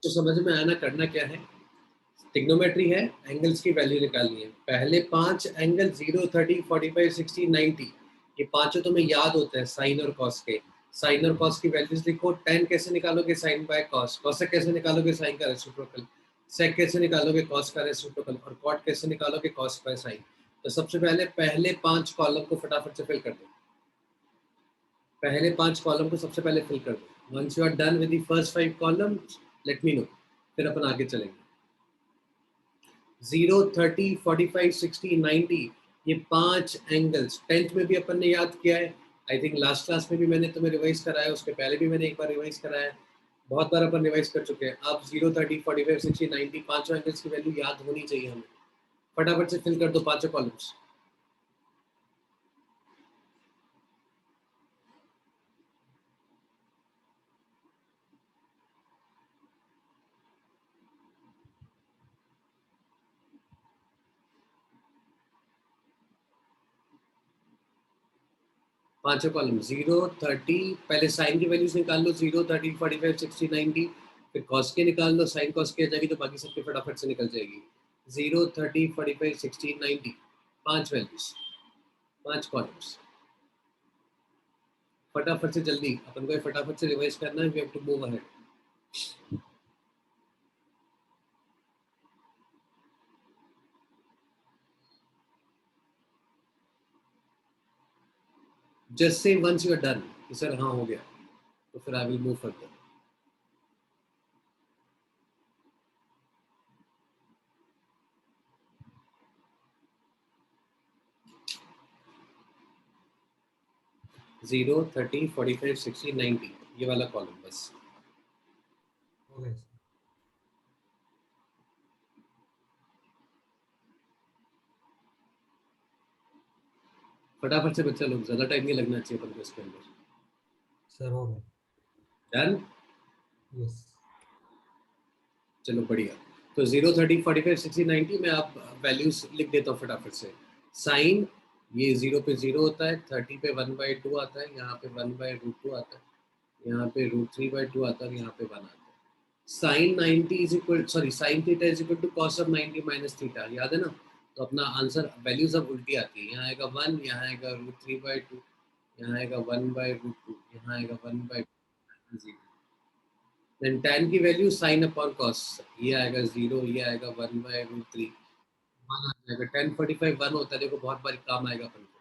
तो समझ में आना करना क्या है, ट्रिग्नोमेट्री है, एंगल्स की वैल्यू निकालनी है। पहले 5 एंगल 0, 30, 45, 60, 90 ये पांचों तुम्हें याद होते हैं साइन और कॉस के। साइन और कॉस की वैल्यूज लिखो। tan कैसे निकालोगे, साइन बाय कॉस। कॉसेक कैसे निकालोगे, साइन का रेसिप्रोकल। सेक कैसे निकालोगे, कॉस का रेसिप्रोकल। और कॉट कैसे निकालोगे, कॉस बाय साइन। तो सबसे पहले 5 कॉलम को फटाफट से फिल कर दो। पहले 5 कॉलम को सबसे पहले फिल कर दो। Once you are done with the first 5 columns let me know, फिर अपन आगे चलेंगे। 0, 30, 45, 60, 90 ये 5 एंगल्स 10th में भी अपन ने याद किया है। आई थिंक लास्ट क्लास में भी मैंने तुम्हें रिवाइज कराया, उसके पहले भी मैंने एक बार रिवाइज कराया है। बहुत बार अपन रिवाइज कर चुके हैं। अब 0, 30, 45, 60, 90 पांचों एंगल्स की वैल्यू याद होनी चाहिए हमें। फटाफट से फिल कर दो पांचों कॉलम्स। पांचों कॉलम 0, 30, पहले साइन की वैल्यूज निकाल लो। 0, 30, 45, 60, 90 फिर कॉस के निकाल लो। साइन कॉस की आ जाएगी तो बाकी सबके फटाफट से निकल जाएगी। 0, 30, 45, 60, 90 पांच वैल्यूज, 5 कॉलम्स। फटाफट से जल्दी, अपन को फटाफट से रिवाइज करना है। We have to move ahead. Just से वंस यू आर डन कि सर हाँ हो गया, तो फिर I will move further. Zero, 30, 45, 60, 90 ये वाला कॉलम बस। ओके फटाफट से बच्चा लोग, ज्यादा टाइम नहीं लगना चाहिए अपन को इसके अंदर। सर, हो गया। डन। यस। चलो बढ़िया। तो 0, 30, 45, 60, 90 में आप वैल्यूज लिख देता हूँ फटाफट से। साइन ये 0 पे 0 होता है, 30 पे 1/2 आता है, यहाँ पे 1/√2 आता है, यहाँ पे √3/2 आता है, यहाँ पे 1 आता है। Sine 90 is equal, sorry sine theta is equal to cos of 90 minus theta, याद है ना। तो अपना आंसर वैल्यूज अब उल्टी आती है। यहाँ आएगा 1, यहाँ आएगा √3/2, यहाँ आएगा 1/√2, यहाँ आएगा 1/0। देन tan की वैल्यू साइन अपॉन कॉस, ये आएगा 0, ये आएगा 1/√3, 1 आ जाएगा। 1045 1 होता है, देखो बहुत बार काम आएगा अपन को।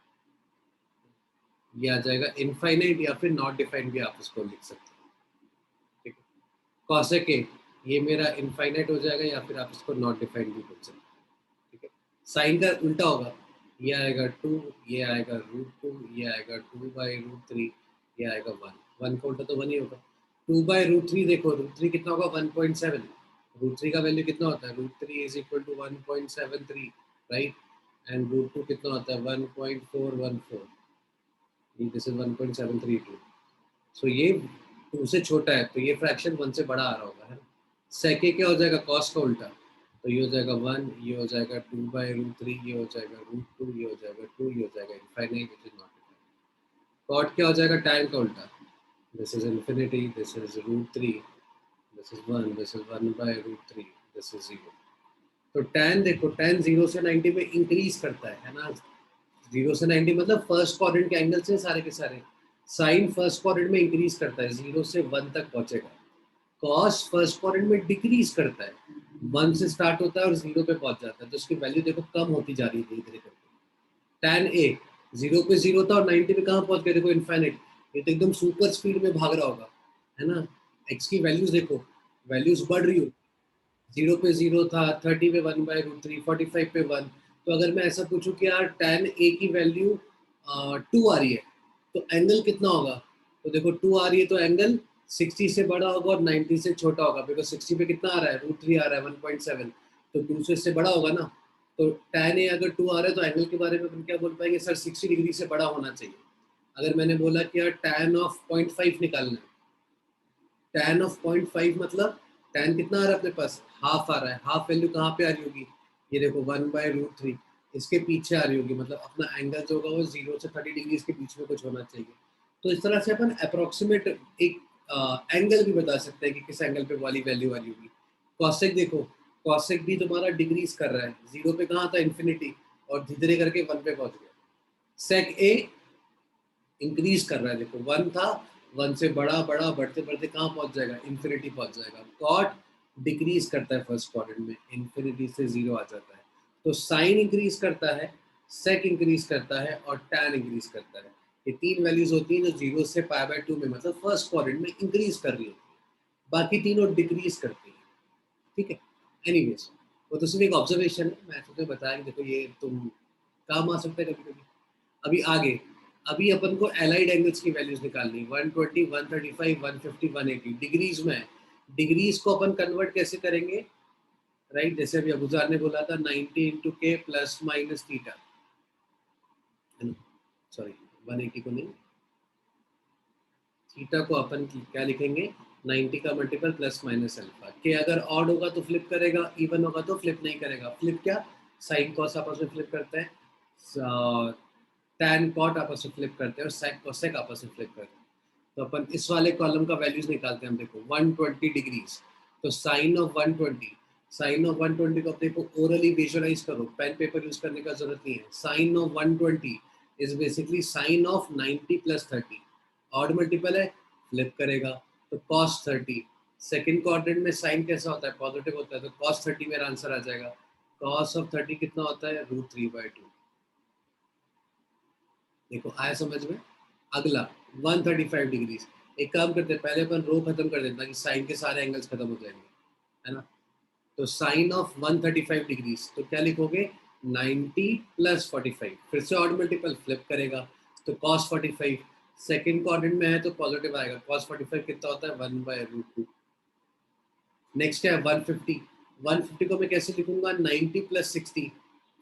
ये आ जाएगा इनफाइनाइट या फिर नॉट डिफाइंड भी आप इसको लिख सकते हैं। ठीक है। कॉसेक ए ये मेरा इनफाइनाइट हो जाएगा या फिर आप इसको नॉट डिफाइंड भी बोल सकते हैं। ठीक है। साइन का उल्टा होगा, ये आएगा 2, ये आएगा √2, ये आएगा 2/√3, ये आएगा 1। 1 का उल्टा तो 1 ही होगा। 2/√3 देखो, √3 कितना होगा 1.7। √3 का वैल्यू कितना होता है, √3 is equal to 1.73, right. And √2 कितना होता है 1.414, दिस इज 1.732। सो ये 2 से छोटा है तो ये फ्रैक्शन 1 से बड़ा आ रहा होगा, है ना। सेके क्या हो जाएगा, कॉस का उल्टा, तो ये हो जाएगा 1, ये हो जाएगा 2/√3, ये हो जाएगा √2, ये हो जाएगा 2, ये हो जाएगा infinite which is not defined. Cot क्या हो जाएगा, tan का उल्टा, this is infinity, this is √3, this is 1, this is 1/√3, this is 0। तो tan देखो, tan 0 से 90 में इंक्रीज करता है ना। 0 से 90 मतलब फर्स्ट क्वाड्रेंट के एंगल से सारे के सारे। साइन फर्स्ट क्वाड्रेंट में इंक्रीज करता है, 0 से 1 तक पहुंचेगा। कॉस फर्स्ट क्वाड्रेंट में डिक्रीज करता है, 1 से स्टार्ट होता है और 0 पे पहुंच जाता है, तो उसकी वैल्यू देखो कम होती जा रही है धीरे धीरे करके। tan ए 0 पे 0 था और 90 पे कहाँ पहुंच गया, देखो इनफाइनाइट। ये तो एकदम सुपर स्पीड में भाग रहा होगा, है ना। एक्स की वैल्यूज देखो, वैल्यूज बढ़ रही हो। 0 पे 0 था, 30 पे 1/√3, 45 पे 1। तो अगर मैं ऐसा पूछूं कि यार tan ए की वैल्यू 2 आ रही है, तो एंगल कितना होगा। तो देखो 2 आ रही है तो एंगल 60 से बड़ा होगा और 90 से छोटा होगा, बिकॉज 60 पे कितना आ रहा है, √3 आ रहा है 1.7, तो 2 से इससे बड़ा होगा ना। तो tan ए अगर 2 आ रहा है तो एंगल के बारे में अपन क्या बोल पाएंगे, सर 60 डिग्री से बड़ा होना चाहिए। अगर मैंने बोला कि यार tan ऑफ 0.5 निकालना है, tan ऑफ 0.5 मतलब tan कितना आ रहा है अपने पास, हाफ आ रहा है। हाफ वैल्यू कहाँ पे आ रही होगी, ये देखो 1/√3 इसके पीछे आ रही होगी, मतलब अपना एंगल जो होगा वो 0 से 30 डिग्री के बीच में कुछ होना चाहिए। तो इस तरह से अपन अप्रोक्सीमेट एक एंगल भी बता सकते हैं कि किस एंगल पे वाली वैल्यू वाली होगी। कॉसेक देखो, कॉसेक भी तुम्हारा डिक्रीज कर रहा है, जीरो पे कहाँ था इन्फिनिटी, और धीरे धीरे करके वन पे पहुंच गया। सेक ए इंक्रीज कर रहा है, देखो वन था, वन से बड़ा बड़ा बढ़ते बढ़ते कहाँ पहुंच जाएगा, इन्फिनिटी पहुंच जाएगा। कॉट डिक्रीज करता है फर्स्ट क्वाड्रेंट में, इन्फिनिटी से जीरो आ जाता है। तो साइन इंक्रीज करता है, सेक इंक्रीज करता है और टैन इंक्रीज करता है। ये तीन वैल्यूज होती हैं जो जीरो से पाई बाय टू में, मतलब फर्स्ट क्वाड्रेंट में इंक्रीज कर रही होती है, बाकी तीनों डिक्रीज करती है। ठीक है, एनीवेज वो तो सिर्फ एक ऑब्जर्वेशन है, मैं तुम्हें बताया कि देखो ये तुम काम आ सकता है कभी कभी। अभी आगे, अभी अपन को एलाइड एंगल्स की वैल्यूज निकालनी है, 120, 135, 150, 180 डिग्रीज में है। डिग्रीज को अपन कन्वर्ट कैसे करेंगे, राइट? जैसे अभी अबूजार ने बोला था 90 इंटू के प्लस माइनस थीटा, सॉरी 180 को नहीं, थीटा को अपन क्या लिखेंगे, 90 का मल्टीपल प्लस माइनस अल्फा। के अगर ऑड होगा तो फ्लिप करेगा, इवन होगा तो फ्लिप नहीं करेगा। फ्लिप क्या, साइन कॉस आपस में फ्लिप करते हैं, टैन कॉट आपस में फ्लिप करते हैं, और सेक कोसेक आपस में फ्लिप करते हैं। तो अपन इस वाले कॉलम का वैल्यूज निकालते हैं। हम देखो 120 डिग्रीज, तो साइन ऑफ 120, साइन ऑफ 120 को अपने को ओरली विजुअलाइज करो, पेन पेपर यूज करने का जरूरत नहीं है। Sine of 120 is basically sine of 90 plus 30, odd multiple है, फ्लिप करेगा तो cos 30। सेकंड क्वाड्रेंट में साइन कैसा होता है, पॉजिटिव होता है, तो cos 30 मेरा आंसर आ जाएगा। cos ऑफ 30 कितना होता है, √3/2। देखो आया समझ में। अगला 135 डिग्रीज, एक काम करते हैं, पहले अपन रो खत्म कर देते हैं कि साइन के सारे एंगल्स खत्म हो जाएंगे, है ना। तो साइन ऑफ 135 डिग्रीज, तो क्या लिखोगे, 90 प्लस 45, फिर से ऑड मल्टीपल फ्लिप करेगा तो cos 45। सेकंड क्वाड्रेंट में है तो पॉजिटिव आएगा, cos 45 कितना होता है, 1/√2। नेक्स्ट है 150, 150 को मैं कैसे लिखूंगा, 90 प्लस 60,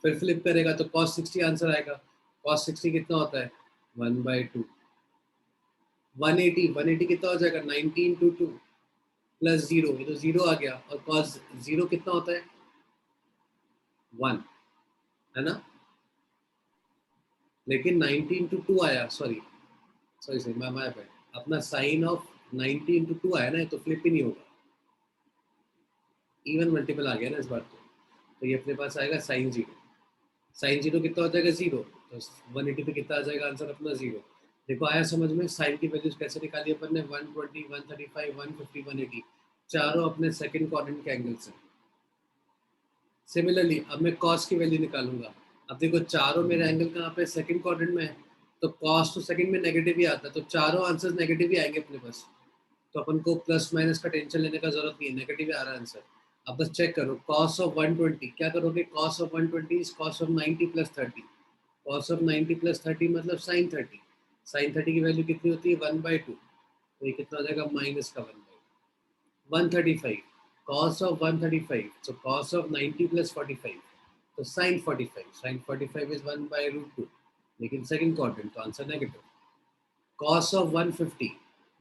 फिर फ्लिप करेगा तो cos 60 आंसर आएगा। cos 60 कितना होता है, 1/2। 180, 180 कितना हो जाएगा, 90 इंटू 2 प्लस जीरो, ये तो जीरो आ गया, और cos जीरो कितना होता है, 1, है ना। लेकिन 90 इंटू 2 आया, सॉरी सॉरी सॉरी मैं पे अपना साइन ऑफ 90 इंटू 2 आया ना, तो फ्लिप ही नहीं होगा, इवन मल्टीपल आ गया ना इस बार। तो ये अपने पास आएगा साइन जीरो, साइन जीरो कितना हो जाएगा, जीरो, तो 180 पे कितना आ जाएगा आंसर अपना, जीरो। देखो आया समझ में, साइन की वैल्यूज कैसे निकाली अपन ने, 120, 135, 150, 180, चारों अपने सेकंड क्वाड्रेंट के एंगल्स हैं। सिमिलरली अब मैं कॉस की वैल्यू निकालूंगा। अब देखो चारों मेरे एंगल कहाँ पे, सेकंड क्वाड्रेंट में है, तो कॉस तो सेकंड में नेगेटिव ही आता है, तो चारों आंसर्स नेगेटिव ही आएंगे अपने पास। तो अपन को प्लस माइनस का टेंशन लेने का जरूरत नहीं है, नेगेटिव ही आ रहा है आंसर। अब बस चेक करो, cos ऑफ 120 क्या करोगे, cos of 120 is cos of 90 plus 30, cos of 90 plus 30 मतलब sin 30। sin 30 की वैल्यू कितनी होती है, 1/2, तो ये कितना हो जाएगा, माइनस का 1/135, cos of 135, so cos of 90 plus 45, तो sin 45, sin 45 इज 1/√2, लेकिन सेकंड क्वाड्रेंट तो आंसर नेगेटिव। cos of 150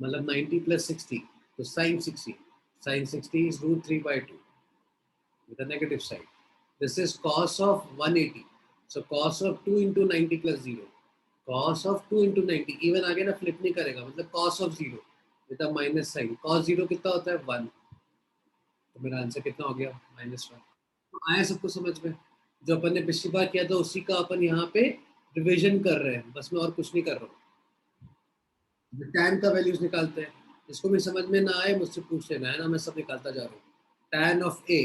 मतलब 90 plus 60, तो sin 60, sin 60 is √3/2 with a negative side. This is cos of 180, so cos of 2 into 90 plus 0, cos of 2 into 90 even आगे ना flip नहीं करेगा, मतलब cos of 0 with a minus sign। cos 0 कितना होता है, 1, तो मेरा आंसर कितना हो गया, -1। तो आया सबको समझ में, जो अपन ने पिछली बार किया था उसी का अपन यहाँ पे रिविजन कर रहे हैं, बस मैं और कुछ नहीं कर रहा हूँ। टैन का वैल्यूज निकालते हैं, इसको भी समझ में ना आए मुझसे पूछ लेना, है ना, मैं सब निकालता जा रहा हूँ। Tan of A,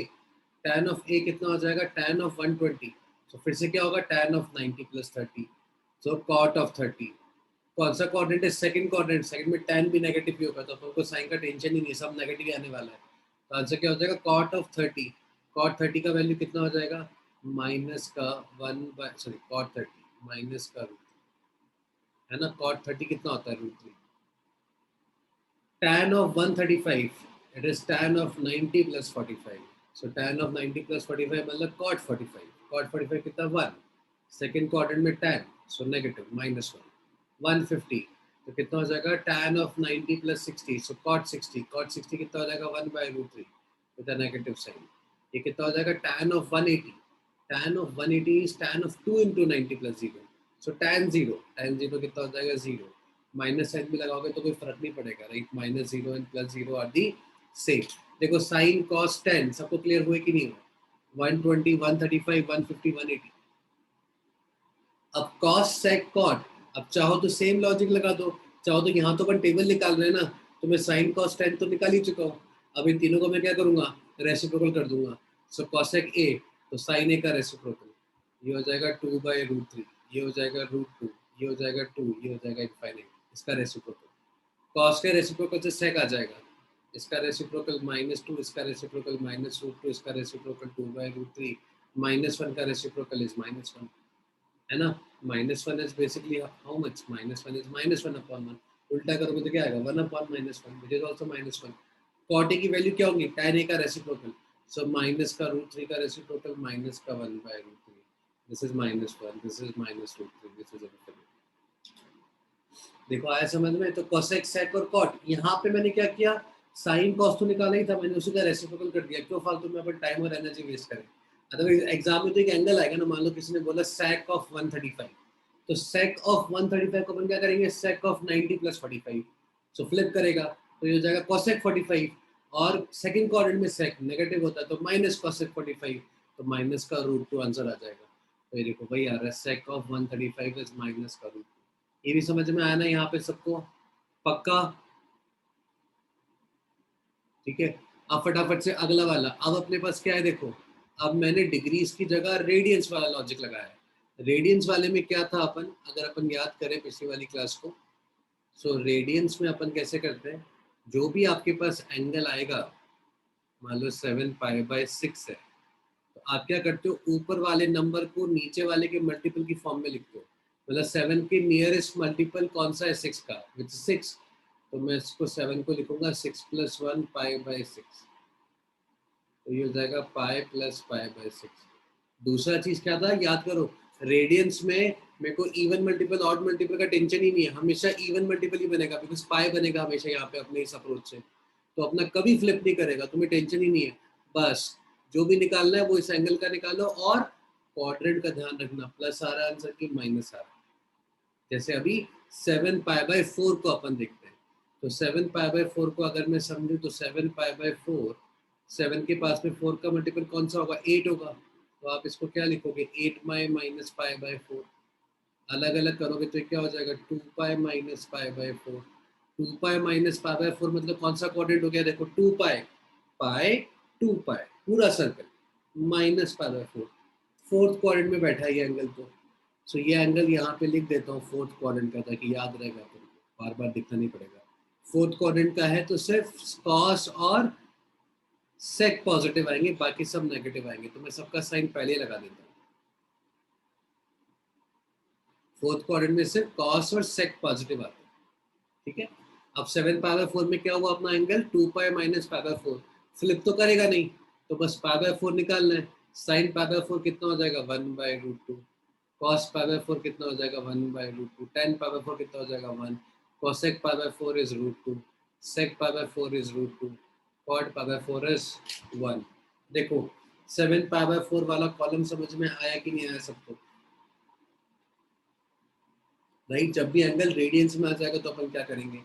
tan of A कितना हो जाएगा, टैन ऑफ 120, तो फिर से क्या होगा, tan of 90 plus 30, so cot of 30। कौन सा क्वाड्रेंट है, सेकंड क्वाड्रेंट, सेकंड में टैन भी नेगेटिव ही होगा, तो अपन को साइन का टेंशन ही नहीं, सब नेगेटिव ही आने वाला है। तो आंसर क्या हो जाएगा, कॉट ऑफ 30, कॉट 30 का वैल्यू कितना हो जाएगा, माइनस का 1/, कॉट 30 माइनस का √3, है ना, कॉट 30 कितना होता है, √3। tan of 135, it is tan of 90 plus 45, so tan of 90 plus 45 मतलब cot 45, cot 45 कितना 1, सेकंड क्वाड्रेंट में tan, so negative -1, 150 तो कितना हो जाएगा, tan of 90 plus 60, so cot 60, cot 60 कितना हो जाएगा, 1/√3 with a negative sign। ये कितना हो जाएगा, tan of 180, tan of 180 is tan of 2 into 90 plus 0, so tan 0, tan 0 कितना हो जाएगा, 0, माइनस साइन भी लगाओगे तो कोई फर्क नहीं पड़ेगा, right? Minus 0 and plus 0 are the same. देखो साइन कॉस टेन सबको क्लियर हुए कि नहीं हुआ? 120, 135, 150, 180। अब कॉस सेक कॉट, अब चाहो तो सेम लॉजिक लगा दो, चाहो तो यहाँ तो अपन टेबल निकाल रहे हैं ना, तो मैं साइन कॉस टेन तो निकाल ही चुका हूँ। अब इन तीनों को मैं क्या करूंगा? रेसिप्रोकल कर दूंगा। सो कॉसेक ए, तो साइन ए का रेसिप्रोकल, ये हो जाएगा 2/√3, ये हो जाएगा √2, ये हो जाएगा 2, ये हो जाएगा इनफाइनाइट, इसका रेसिप्रोकल। कॉस के रेसिप्रोकल से सेक आ जाएगा, इसका रेसिप्रोकल -2, इसका रेसिप्रोकल -√2, इसका रेसिप्रोकल 2/√3, -1 का रेसिप्रोकल इज -1, है ना? -1 is basically how much? -1 is -1 upon 1। उल्टा करोगे तो क्या आएगा? 1 upon -1, which is also -1। Cot a की वैल्यू क्या होगी? tan a का रेसिप्रोकल, सो माइनस का √3 का रेसिप्रोकल माइनस का 1/√3, this is -1, this is -√3, this is infinity. देखो आया समझ में? तो कोसेक सेक और कॉट, यहाँ पे मैंने क्या किया? साइन कॉस तो निकाला ही था, मैंने उसी का रेसिप्रोकल कर दिया। क्यों फालतू में अपन टाइम और एनर्जी वेस्ट करें? अदरवाइज एग्जाम में तो एक एंगल आएगा ना, मान लो किसी ने बोला सेक ऑफ 135, तो सेक ऑफ 135 को अपन क्या करेंगे? Sake of 90 plus 45, so flip करेगा, तो ये हो जाएगा कोसेक 45, और सेकंड क्वाड्रेंट में सेक नेगेटिव होता है तो माइनस कोसेक 45, तो माइनस का √2 आंसर आ जाएगा। तो ये देखो भाई आ रहा है, सेक ऑफ 135 इज माइनस का √2। ये भी समझ में आया ना यहाँ पे सबको? पक्का? ठीक है। अब फटाफट से अगला वाला। अब अपने पास क्या है देखो, अब मैंने डिग्रीज की जगह रेडियंस वाला लॉजिक लगाया है। रेडियंस वाले में क्या था अपन, अगर अपन याद करें पिछली वाली क्लास को, सो रेडियंस में अपन कैसे करते हैं? जो भी आपके पास एंगल आएगा, मान लो 7π/6 है, तो आप क्या करते हो? ऊपर वाले नंबर को नीचे वाले के मल्टीपल की फॉर्म में लिखते हो। मतलब 7 के नियरेस्ट मल्टीपल कौन सा है? 6 का, विच 6। तो मैं इसको 7 को लिखूंगा 6 + 1 π/6, तो ये हो जाएगा पाई प्लस π/6। दूसरा चीज क्या था याद करो, रेडियंस में मेरे को इवन मल्टीपल ऑड मल्टीपल का टेंशन ही नहीं है, हमेशा इवन मल्टीपल ही बनेगा, बिकॉज पाई बनेगा हमेशा यहाँ पे अपने इस अप्रोच से, तो अपना कभी फ्लिप नहीं करेगा, तुम्हें टेंशन ही नहीं है। बस जो भी निकालना है वो इस एंगल का निकालो, और क्वाड्रेंट का ध्यान रखना, प्लस आ रहा है आंसर की माइनस आ रहा है। जैसे अभी 7π/4 को अपन देखते हैं, तो 7π/4 को अगर मैं समझूं तो 7π/4, 7 के पास में 4 का मल्टीपल कौन सा होगा? 8 होगा, तो आप इसको क्या लिखोगे? 8 माइनस π/4। अलग अलग करोगे तो क्या हो जाएगा? 2π माइनस π/4। 2π माइनस π/4 मतलब कौन सा क्वाड्रेंट हो गया? देखो 2π, पाई 2π, पूरा सर्कल माइनस π/4, फोर्थ क्वाड्रेंट में बैठा है ये एंगल। तो सो ये एंगल यहाँ पे लिख देता हूँ फोर्थ क्वाड्रेंट का, ताकि याद रहेगा अपन को, बार बार दिखना नहीं पड़ेगा। फोर्थ क्वाड्रेंट का है तो सिर्फ कॉस और सेक पॉजिटिव आएंगे, बाकी सब नेगेटिव आएंगे, तो मैं सबका साइन पहले लगा देता हूँ। फोर्थ क्वाड्रेंट में सिर्फ कॉस और सेक पॉजिटिव आते हैं, ठीक है। अब 7π/4 में क्या हुआ अपना एंगल? 2π माइनस π/4, फ्लिप तो करेगा नहीं, तो बस π/4 निकालना है। साइन π/4 कितना हो जाएगा? 1/√2। cos π/4 कितना हो जाएगा? 1/√2। tan π/4 कितना हो जाएगा? 1। cosec π/4 is √2, sec π/4 is √2, cot π/4 is 1। देखो 7π/4 वाला कॉलम समझ में आया कि नहीं आया सबको? राइट, जब भी एंगल रेडियंस में आ जाएगा तो अपन क्या करेंगे?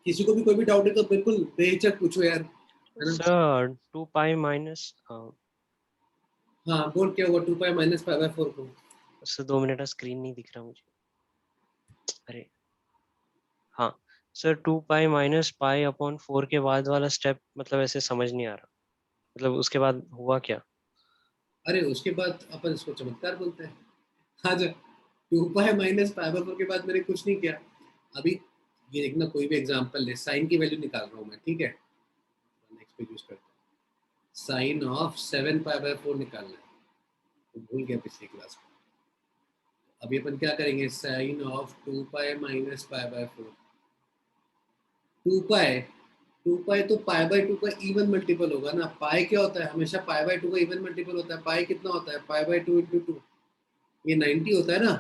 किसी को भी कोई भी डाउट है तो बिल्कुल बेहिचक पूछो यार, है ना? सर 2π माइनस हाँ बोल, क्या हुआ 2π माइनस π/4 को? सर 2 मिनट का स्क्रीन नहीं दिख रहा मुझे। अरे हाँ सर, 2π माइनस π/4 के बाद वाला स्टेप मतलब ऐसे समझ नहीं आ रहा, मतलब उसके बाद हुआ क्या? अरे उसके बाद अपन इसको चमत्कार बोलते हैं। हाँ जो 2π माइनस π/4 के बाद मैंने कुछ नहीं किया। अभी ये देखना, कोई भी एग्जांपल ले, साइन की वैल्यू निकाल रहा हूँ मैं, ठीक है? नेक्स्ट पे यूज करते हैं, साइन ऑफ 7π/4 निकालना है, तो भूल गया पिछली क्लास में। अभी अपन क्या करेंगे? Sign of 2π minus π/4। 2π, 2π तो π/2 का इवन मल्टीपल होगा ना। पाई क्या होता है? हमेशा π/2 का इवन मल्टीपल होता है। पाई कितना होता है? π/2 इंटू 2, ये 90 होता है ना,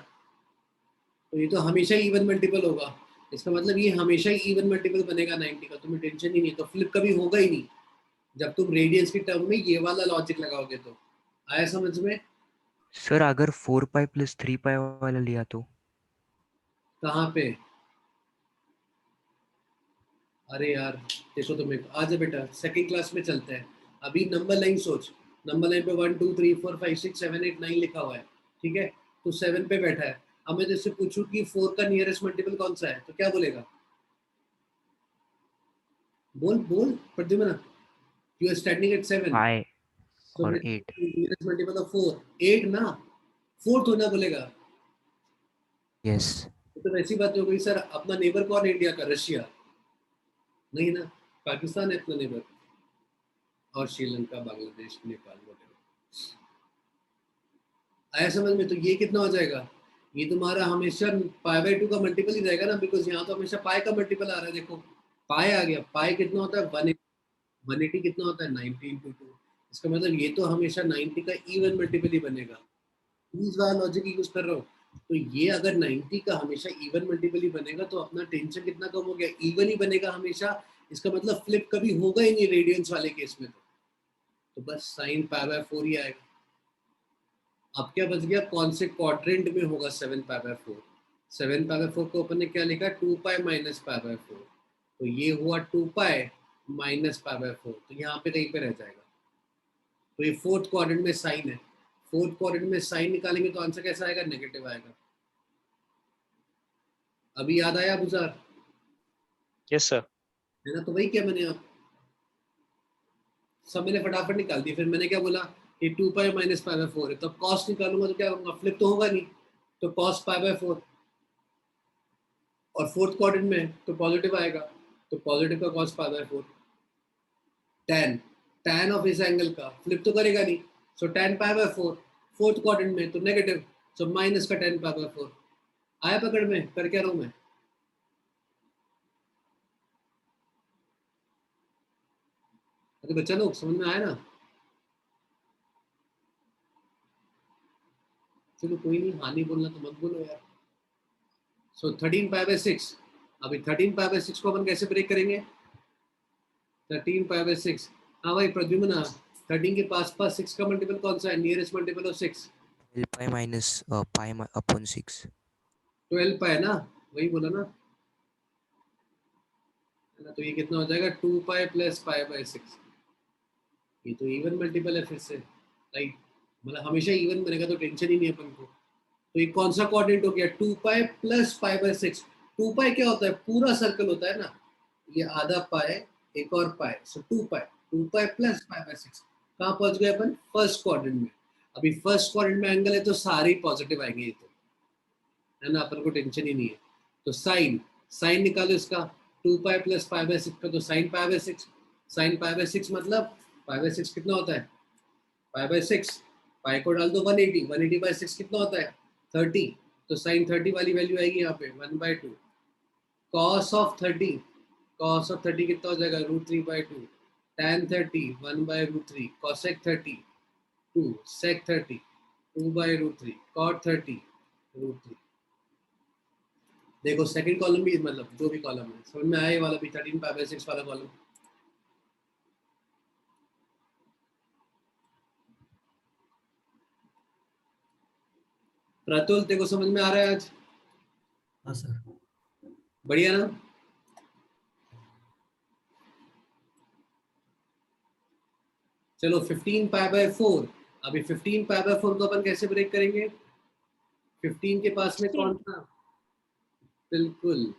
तो ये तो हमेशा ही इवन मल्टीपल होगा। इसका मतलब ये हमेशा ही इवन मल्टीपल बनेगा 90 का, तुम्हें टेंशन ही नहीं, तो फ्लिप कभी होगा ही नहीं जब तुम रेडियंस की टर्म में ये वाला लॉजिक लगाओगे तो। आया समझ में? सर अगर 4π + 3π वाला लिया तो? कहाँ पे? अरे यार देखो तो मेरे को आजा बेटा सेकंड क्लास में चलते हैं। अभी नंबर लाइन सोच, नंबर लाइन पे 1 2 3 4 5 6 7 8 9 लिखा हुआ है, ठीक है? तो 7 पे बैठा है। अब मैं तुझसे पूछूं कि 4 का नियरेस्ट मल्टीपल कौन सा है, तो क्या बोलेगा? बोल बोल Pradyumn, you are standing at 7, pi so और which 8. is nearest multiple of 4? 8 ना, 4 तो ना बोलेगा। Yes. तो वैसी बात हो गई सर, अपना नेबर कौन है इंडिया का? रशिया नहीं ना, पाकिस्तान है अपना नेबर, और श्रीलंका, बांग्लादेश, नेपाल वगैरह। आया समझ में? तो ये कितना हो जाएगा? ये तुम्हारा हमेशा पाई बाई 2 का मल्टीपल ही रहेगा ना, बिकॉज यहाँ तो हमेशा पाई का मल्टीपल आ रहा है। देखो पाई आ गया, पाई कितना होता है? 180 कितना होता है? 90 इंटू 2। इसका मतलब ये तो हमेशा 90 का इवन मल्टीपल ही बनेगा। प्लीज वाला लॉजिक यूज कर रहा हूँ। तो ये अगर 90 का हमेशा इवन मल्टीपल ही बनेगा तो अपना टेंशन कितना कम हो गया, इवन ही बनेगा हमेशा। इसका मतलब फ्लिप कभी होगा ही नहीं रेडियंस वाले केस में। तो बस साइन पाई बाय 4 ही आएगा। अब क्या बच गया? कौन से क्वाड्रेंट में होगा 7 पाई बाय 4? 7 पाई बाय 4 को अपन ने क्या लिखा? 2 पाई माइनस पाई बाय 4। तो ये हुआ 2 पाई माइनस पाई बाय 4, तो यहाँ पे कहीं पे रह जाएगा। तो ये फोर्थ क्वाड्रेंट में साइन है। फोर्थ क्वाड्रेंट में साइन निकालेंगे तो आंसर कैसा आएगा? नेगेटिव आएगा। अभी याद आया बुजार? Yes sir. है ना? तो वही क्या मैंने आप सब मैंने फटाफट निकाल दी। फिर मैंने क्या बोला? ये 2 पाई माइनस पाई बाय 4 है, तो कॉस निकालूंगा तो क्या होगा? फ्लिप तो होगा नहीं, तो कॉस पाई बाय 4। और फोर्थ क्वाड्रेंट में तो पॉजिटिव आएगा, तो पॉजिटिव का cos pi by 4। tan, tan of इस एंगल का फ्लिप तो करेगा नहीं, सो tan pi by 4। Fourth quadrant में तो नेगेटिव, सो माइनस का tan पाई बाय 4। आया पकड़ में? कर क्या रहा हूं मैं? अरे बच्चा लोग समझ में आया ना? चलो कोई नहीं, हानि बोलना तो मत बोलो यार। सो 13 पाई बाय 6। अभी 13 पाई बाय 6 को अपन कैसे ब्रेक करेंगे? 13 पाई बाय 6। हाँ भाई प्रद्युम्न, 13 के पास पास 6 का मल्टीपल कौन सा है? Nearest multiple of 6 12 pi minus pi upon 6. 12 पाई ना, वही बोला ना, है ना? तो ये कितना हो जाएगा? 2 पाई प्लस पाई बाय 6। ये तो इवन मल्टीपल है फिर से, राइट? मतलब हमेशा इवन बनेगा तो टेंशन ही नहीं अपन को। तो ये कौन सा कोऑर्डिनेट हो गया? 2 पाई प्लस पाई बाय 6। 2 पाई क्या होता है? पूरा सर्कल होता है ना, ये आधा पाई, एक और पाई, सो 2 पाई। 2 पाई प्लस पाई बाय 6। कहाँ पहुंच गए अपन? फर्स्ट क्वाड्रेंट में। अभी फर्स्ट क्वाड्रेंट में एंगल है तो सारे ही पॉजिटिव आएंगे, ये तो है ना, अपन को टेंशन ही नहीं है। तो साइन, साइन निकालो इसका। 2 पाई प्लस पाई बाय 6 का तो sine pi by 6। Sine pi by 6 मतलब पाई बाय 6 कितना होता है? पाई बाय 6, पाई को डाल दो 180, 180 बाय 6 कितना होता है? 30। तो साइन 30 वाली वैल्यू आएगी यहाँ पे 1/2। कॉस ऑफ 30, कॉस ऑफ 30 कितना हो जाएगा? √3/2। tan 30 1/√3। cosec 30 2, sec 30 2/√3। cot 30 √3। देखो सेकंड कॉलम भी, मतलब जो भी कॉलम है समझ में आया? ये वाला भी 13 पाई बाय 6 वाला कॉलम। प्रतुल तेरे को समझ में आ रहा है आज? हाँ सर। बढ़िया ना? चलो 15 पाई बाय 4। अभी 15 पाई बाय 4 को अपन कैसे ब्रेक करेंगे? 15 के पास में कौन था? बिल्कुल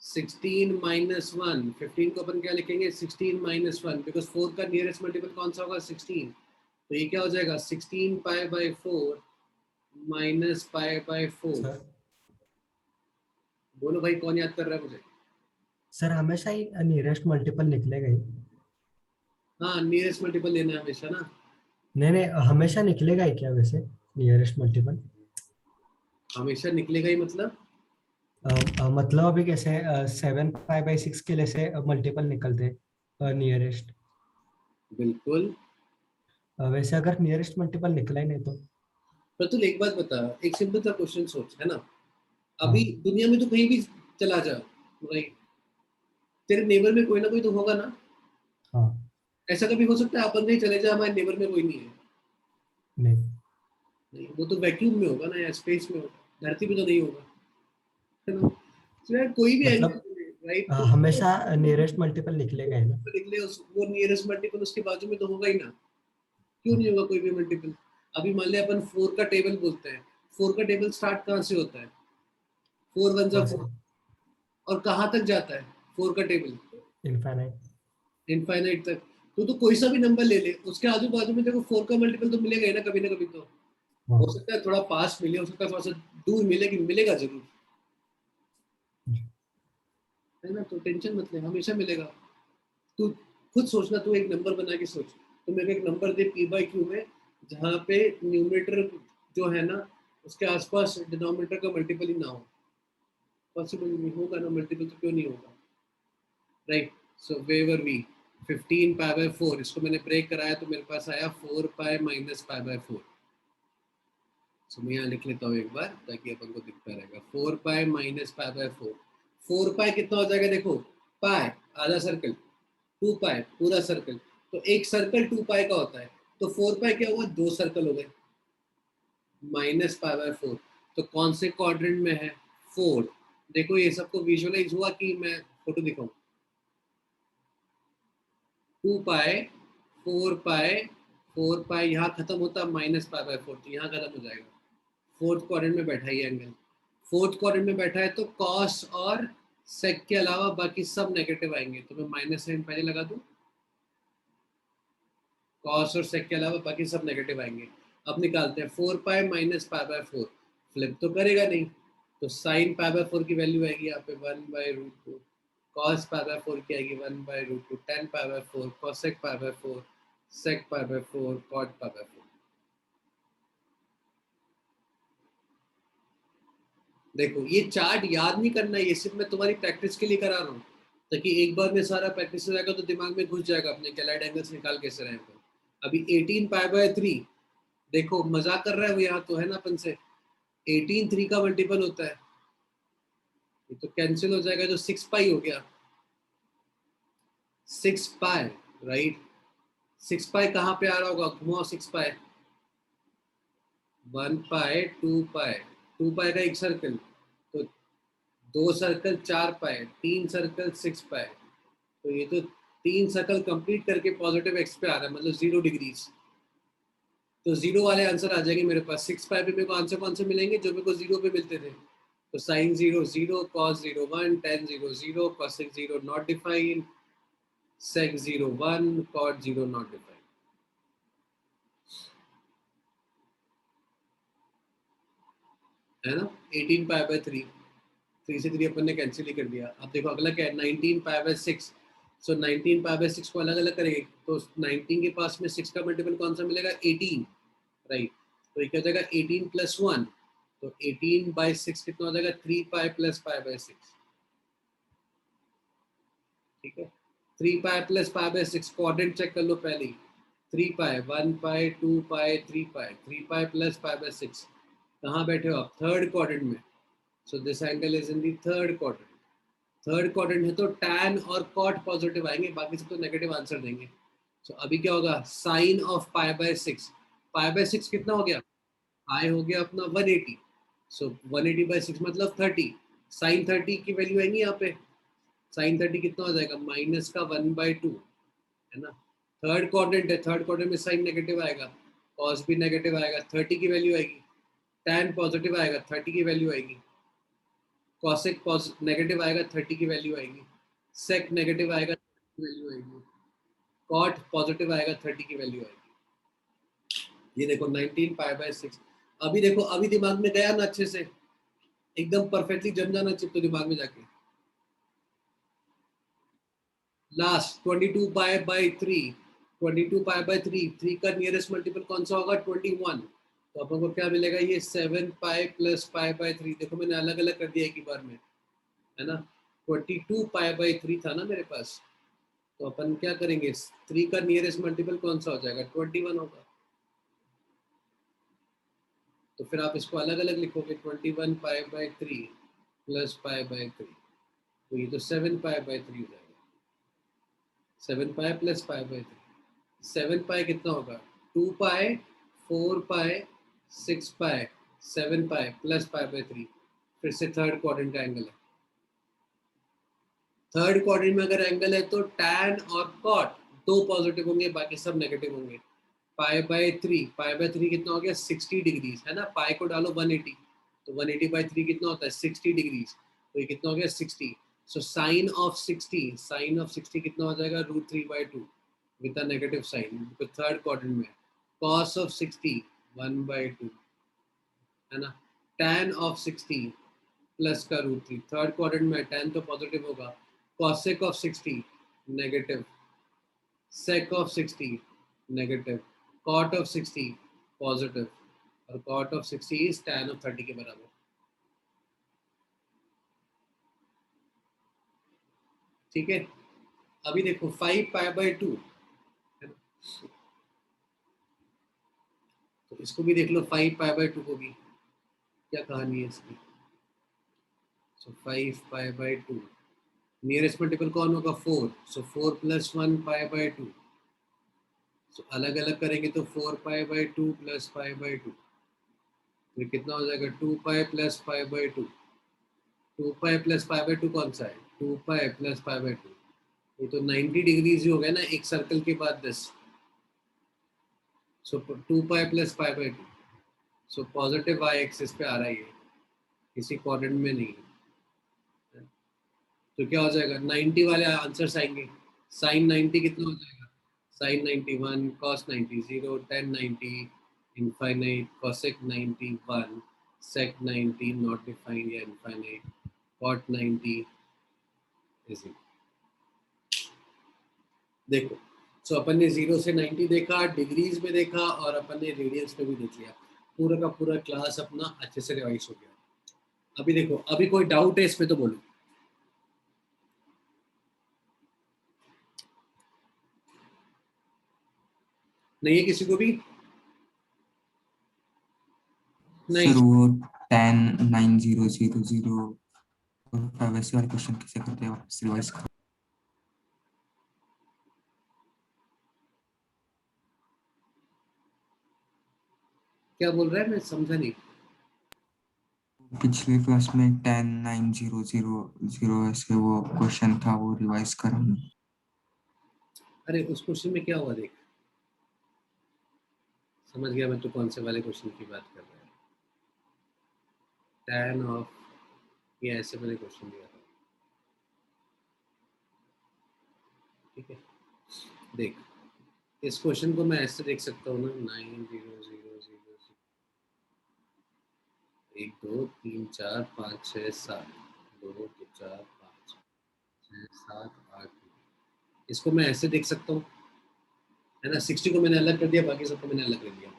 16 माइनस 1। 15 को अपन क्या लिखेंगे? 16 माइनस 1, बिकॉज 4 का नियरेस्ट मल्टीपल कौन सा होगा? 16। तो ये क्या हो जाएगा? 16 पाई by 4 minus pi by 4। Sir बोलो भाई कौन याद कर रहा है मुझे? सर हमेशा ही नियरेस्ट मल्टीपल निकलेगा ही। हाँ नियरेस्ट मल्टीपल लेना है हमेशा ना। नहीं नहीं, हमेशा निकलेगा ही क्या वैसे नियरेस्ट मल्टीपल? हमेशा निकलेगा ही मतलब? मतलब अभी कैसे 7 पाई बाय 6 के लिए से मल्टीपल निकलते नियरेस्ट। बिल्कुल। वैसे अगर नियरेस्ट मल्टीपल निकला ही नहीं तो? प्रतुल एक बात बता, एक सिंपल सा क्वेश्चन सोच, है ना? हाँ अभी दुनिया में तो कहीं भी चला जा, राइट, तेरे नेबर में कोई ना कोई तो होगा ना? हाँ। ऐसा कभी हो सकता है अपन कहीं चले जाए हमारे नेबर में कोई नहीं है? नहीं। नहीं, वो तो वैक्यूम में होगा ना, या स्पेस में होगा, धरती पे तो नहीं होगा, है ना? तो यार कोई भी मतलब एंगल, राइट? हमेशा नियरेस्ट मल्टीपल निकलेगा है ना? निकले वो नियरेस्ट मल्टीपल उसके बाजू में तो होगा ही ना, क्यों नहीं होगा कोई भी मल्टीपल? अभी मान लिया अपन 4 का टेबल बोलते हैं, 4 का टेबल स्टार्ट कहाँ से होता है? 4 1 जा 4, और कहाँ तक जाता है 4 का टेबल? इनफाइनाइट। इनफाइनाइट तक। तो कोई सा भी नंबर ले ले, उसके आजू बाजू में देखो 4 का मल्टीपल तो मिलेगा ही ना कभी तो। हो सकता है थोड़ा पास मिले, हो सकता है थोड़ा सा दूर मिले, लेकिन मिलेगा जरूर, है ना? तो टेंशन मत ले, हमेशा मिलेगा। तू खुद सोचना, तू एक नंबर बना के सोच, तो मेरे को एक number they p by Q में, जहाँ पे न्यूमरेटर जो है ना उसके आसपास डिनोमिनेटर का मल्टीपल ही ना हो। पॉसिबल नहीं होगा ना, मल्टीपल तो क्यों नहीं होगा, right? So wherever we 15 pi by 4, इसको मैंने ब्रेक कराया तो मेरे पास आया 4 पाई माइनस पाई बाय 4। सो मैं यहाँ लिख लेता हूँ एक बार ताकि अपन को दिखता रहेगा। 4 पाई माइनस पाई बाय 4, 4 पाई कितना हो जाएगा देखो, पाई आधा सर्कल, 2 पाई पूरा सर्कल, तो एक सर्कल 2 पाई का होता है, तो 4 पाई क्या हुआ, 2 सर्कल हो गए, माइनस पाई बाय 4। तो कौन से क्वाड्रेंट में है? 4। देखो ये सबको विजुअलाइज हुआ कि मैं फोटो दिखाऊं? 2 पाई 4 पाई 4 पाई यहाँ खत्म होता है माइनस पाई बाय 4, तो यहाँ खत्म हो जाएगा। फोर्थ क्वाड्रेंट में बैठा है एंगल, फोर्थ क्वाड्रेंट में बैठा है तो कॉस और सेक के अलावा बाकी सब नेगेटिव आएंगे, तो मैं माइनस साइन पहले लगा दूं, कॉस और सेक के अलावा बाकी सब नेगेटिव आएंगे। अब निकालते हैं 4 pi minus pi by 4, flip तो करेगा नहीं, तो साइन पाई बाय 4 की वैल्यू आएगी यहाँ पे 1 by root 2, cos pi by 4 की आएगी 1 by root 2, tan pi by 4, cosec pi by 4, sec pi by 4, cot pi by 4। देखो ये चार्ट याद नहीं करना है, ये सिर्फ मैं तुम्हारी प्रैक्टिस के लिए करा रहा हूँ, ताकि एक बार में सारा प्रैक्टिस हो जाएगा तो दिमाग में घुस जाएगा अपने कैलाइड एंगल्स निकाल कैसे रहे हैं। अभी 18 पाई बाय 3, देखो मजाक कर रहा है वो यहाँ तो, है ना? अपन से 18 3 का मल्टीपल होता है, ये तो कैंसिल हो जाएगा, तो 6 पाई हो गया, 6 पाई, राइट? 6 पाई कहाँ पे आ रहा होगा, घुमाओ 6 पाई, 1 पाई 2 पाई, 2 पाई का एक सर्कल, तो 2 सर्कल 4 पाई, 3 सर्कल 6 पाई, तो ये तो 3 सर्कल कंप्लीट करके पॉजिटिव एक्स पे आ रहा है, मतलब 0 डिग्रीज, तो 0 वाले आंसर आ जाएंगे मेरे पास। 6 पाई पे मेरे को आंसर कौन से मिलेंगे जो मेरे को 0 पे मिलते थे, तो sine 0 0, cos 0 1, tan 0 0, cosec 0 not defined, sec 0 1, cot 0 not defined, है ना? 18 पाई बाय 3, 3 से 3 अपन ने कैंसिल ही कर दिया। अब देखो अगला क्या है, 19 पाई बाय 6, सो 19 पाई बाय 6 को अलग अलग करेंगे, तो 19 के पास में 6 का मल्टीपल कौन सा मिलेगा, 18, राइट? तो ये क्या हो जाएगा 18 प्लस 1, तो 18 बाय 6 कितना हो जाएगा, 3 पाई प्लस पाई बाय 6, ठीक है? 3 pi plus pi by 6, coordinate check कर लो पहले ही, 3 पाई 1 पाई 2 पाई 3 पाई, 3 पाई प्लस पाई बाय 6, कहाँ बैठे हो आप, थर्ड क्वाड्रेंट में, so this angle is in the third quadrant. Third quadrant है तो टैन और कॉट पॉजिटिव आएंगे, बाकी सब तो नेगेटिव आंसर देंगे। सो अभी क्या होगा, sine of pi by 6, pi by 6 कितना हो गया, पाई हो गया अपना 180, सो 180 बाय 6 मतलब 30, साइन 30 की वैल्यू आएंगी यहाँ पे, साइन 30 कितना हो जाएगा, माइनस का 1/2, है ना? थर्ड क्वाड्रेंट है, थर्ड क्वाड्रेंट में साइन नेगेटिव आएगा, कॉस भी नेगेटिव आएगा, 30 की वैल्यू आएगी, टैन पॉजिटिव आएगा, 30 की वैल्यू आएगी, कॉसेक नेगेटिव आएगा, 30 की वैल्यू आएगी, सेक नेगेटिव आएगा, 30 की वैल्यू आएगी, कॉट पॉजिटिव आएगा, 30 की वैल्यू आएगी। ये देखो 19 पाई बाय 6, अभी देखो अभी दिमाग में गया ना अच्छे से, एकदम परफेक्टली जम जाना चिप तो दिमाग में जाके। Last 22 pi by 3, 22 pi by 3, 3 का नियरेस्ट मल्टीपल कौन सा होगा, 21, तो अपन को क्या मिलेगा, ये 7 पाई प्लस पाई बाय 3, देखो मैंने अलग अलग कर दिया एक ही बार में, है ना? 22 पाई बाय 3 था ना मेरे पास, तो अपन क्या करेंगे, 3 का नियरेस्ट मल्टीपल कौन सा हो जाएगा, 21 होगा, तो फिर आप इसको अलग अलग लिखोगे, 21 pi by 3 plus pi bye 3, तो ये तो 7 पाई बाय 3 हो जाएगा, 7 पाई प्लस पाई बाय 3, 7 पाई कितना होगा, 2 पाई 4 पाई 6 पाई 7 पाई प्लस पाई बाय 3, फिर से थर्ड क्वाड्रेंट का एंगल है, थर्ड क्वाड्रेंट में अगर एंगल है तो tan और cot दो पॉजिटिव होंगे, बाकी सब नेगेटिव होंगे। पाई बाय 3 कितना हो गया 60 डिग्रीज है ना, पाई को डालो 180 तो 180/3 कितना होता है 60 डिग्रीज, तो ये कितना हो गया 60। सो साइन ऑफ 60 कितना हो जाएगा √3/2 with a negative sine, because third quadrant में। cos ऑफ 60 1/2 है ना, tan ऑफ 60 प्लस का √3, थर्ड क्वाड्रेंट में tan तो पॉजिटिव होगा, cosec of 60 negative, sec of 60 negative, cot of 60 positive, और cot of 60 is tan of 30 के बराबर। ठीक है, अभी देखो 5π/2 है ना, तो इसको भी देख लो 5π/2 को भी, क्या कहानी है इसकी। सो 5π/2 नियरेस्ट मल्टीपल कौन होगा 4, सो 4 + 1 π/2, सो अलग अलग करेंगे तो 4π/2 + π/2, तो कितना हो जाएगा 2π + π/2, 2π + π/2 कौन सा है 2π + π/2, ये तो 90 डिग्रीज ही हो गया ना एक सर्कल के बाद 10, सो 2π + π/2, सो पॉजिटिव y एक्सिस पे आ रहा है ये, किसी क्वाड्रेंट में नहीं है। तो क्या हो जाएगा 90 वाले आंसर्स आएंगे, साइन 90 कितना हो जाएगा sin 91, cos 90 0, tan 90 infinite, cosec 90 1, sec 90 not defined या infinite, cot 90 is it। देखो सो अपन ने 0 से 90 देखा, डिग्रीज में देखा, और अपन ने रेडियंस में भी देख लिया, पूरा का पूरा क्लास अपना अच्छे से रिवाइज हो गया। अभी देखो, अभी कोई डाउट है इसमें तो बोलो। नहीं है किसी को भी? नहीं सर वो 10 9 0 0 0 वैसे वाले क्वेश्चन कैसे करते हैं, वापस रिवाइज कर। क्या बोल रहा है, मैं समझा नहीं। पिछले क्लास में 10 9 0 0 0 ऐसे वो क्वेश्चन था, वो रिवाइज कर हमने। अरे उस क्वेश्चन में क्या हुआ देख, समझ गया मैं तो कौन से वाले क्वेश्चन की बात कर रहा है। tan ऑफ, ये ऐसे मैंने क्वेश्चन दिया था, ठीक है। देख इस क्वेश्चन को मैं ऐसे देख सकता हूँ ना, 9 0 0 0 1 2 3 4 5 6 7 2 2 4 5 6 7 8, इसको मैं ऐसे देख सकता हूँ है ना। 60 को मैंने अलग कर दिया, बाकी सबको मैंने अलग कर दिया,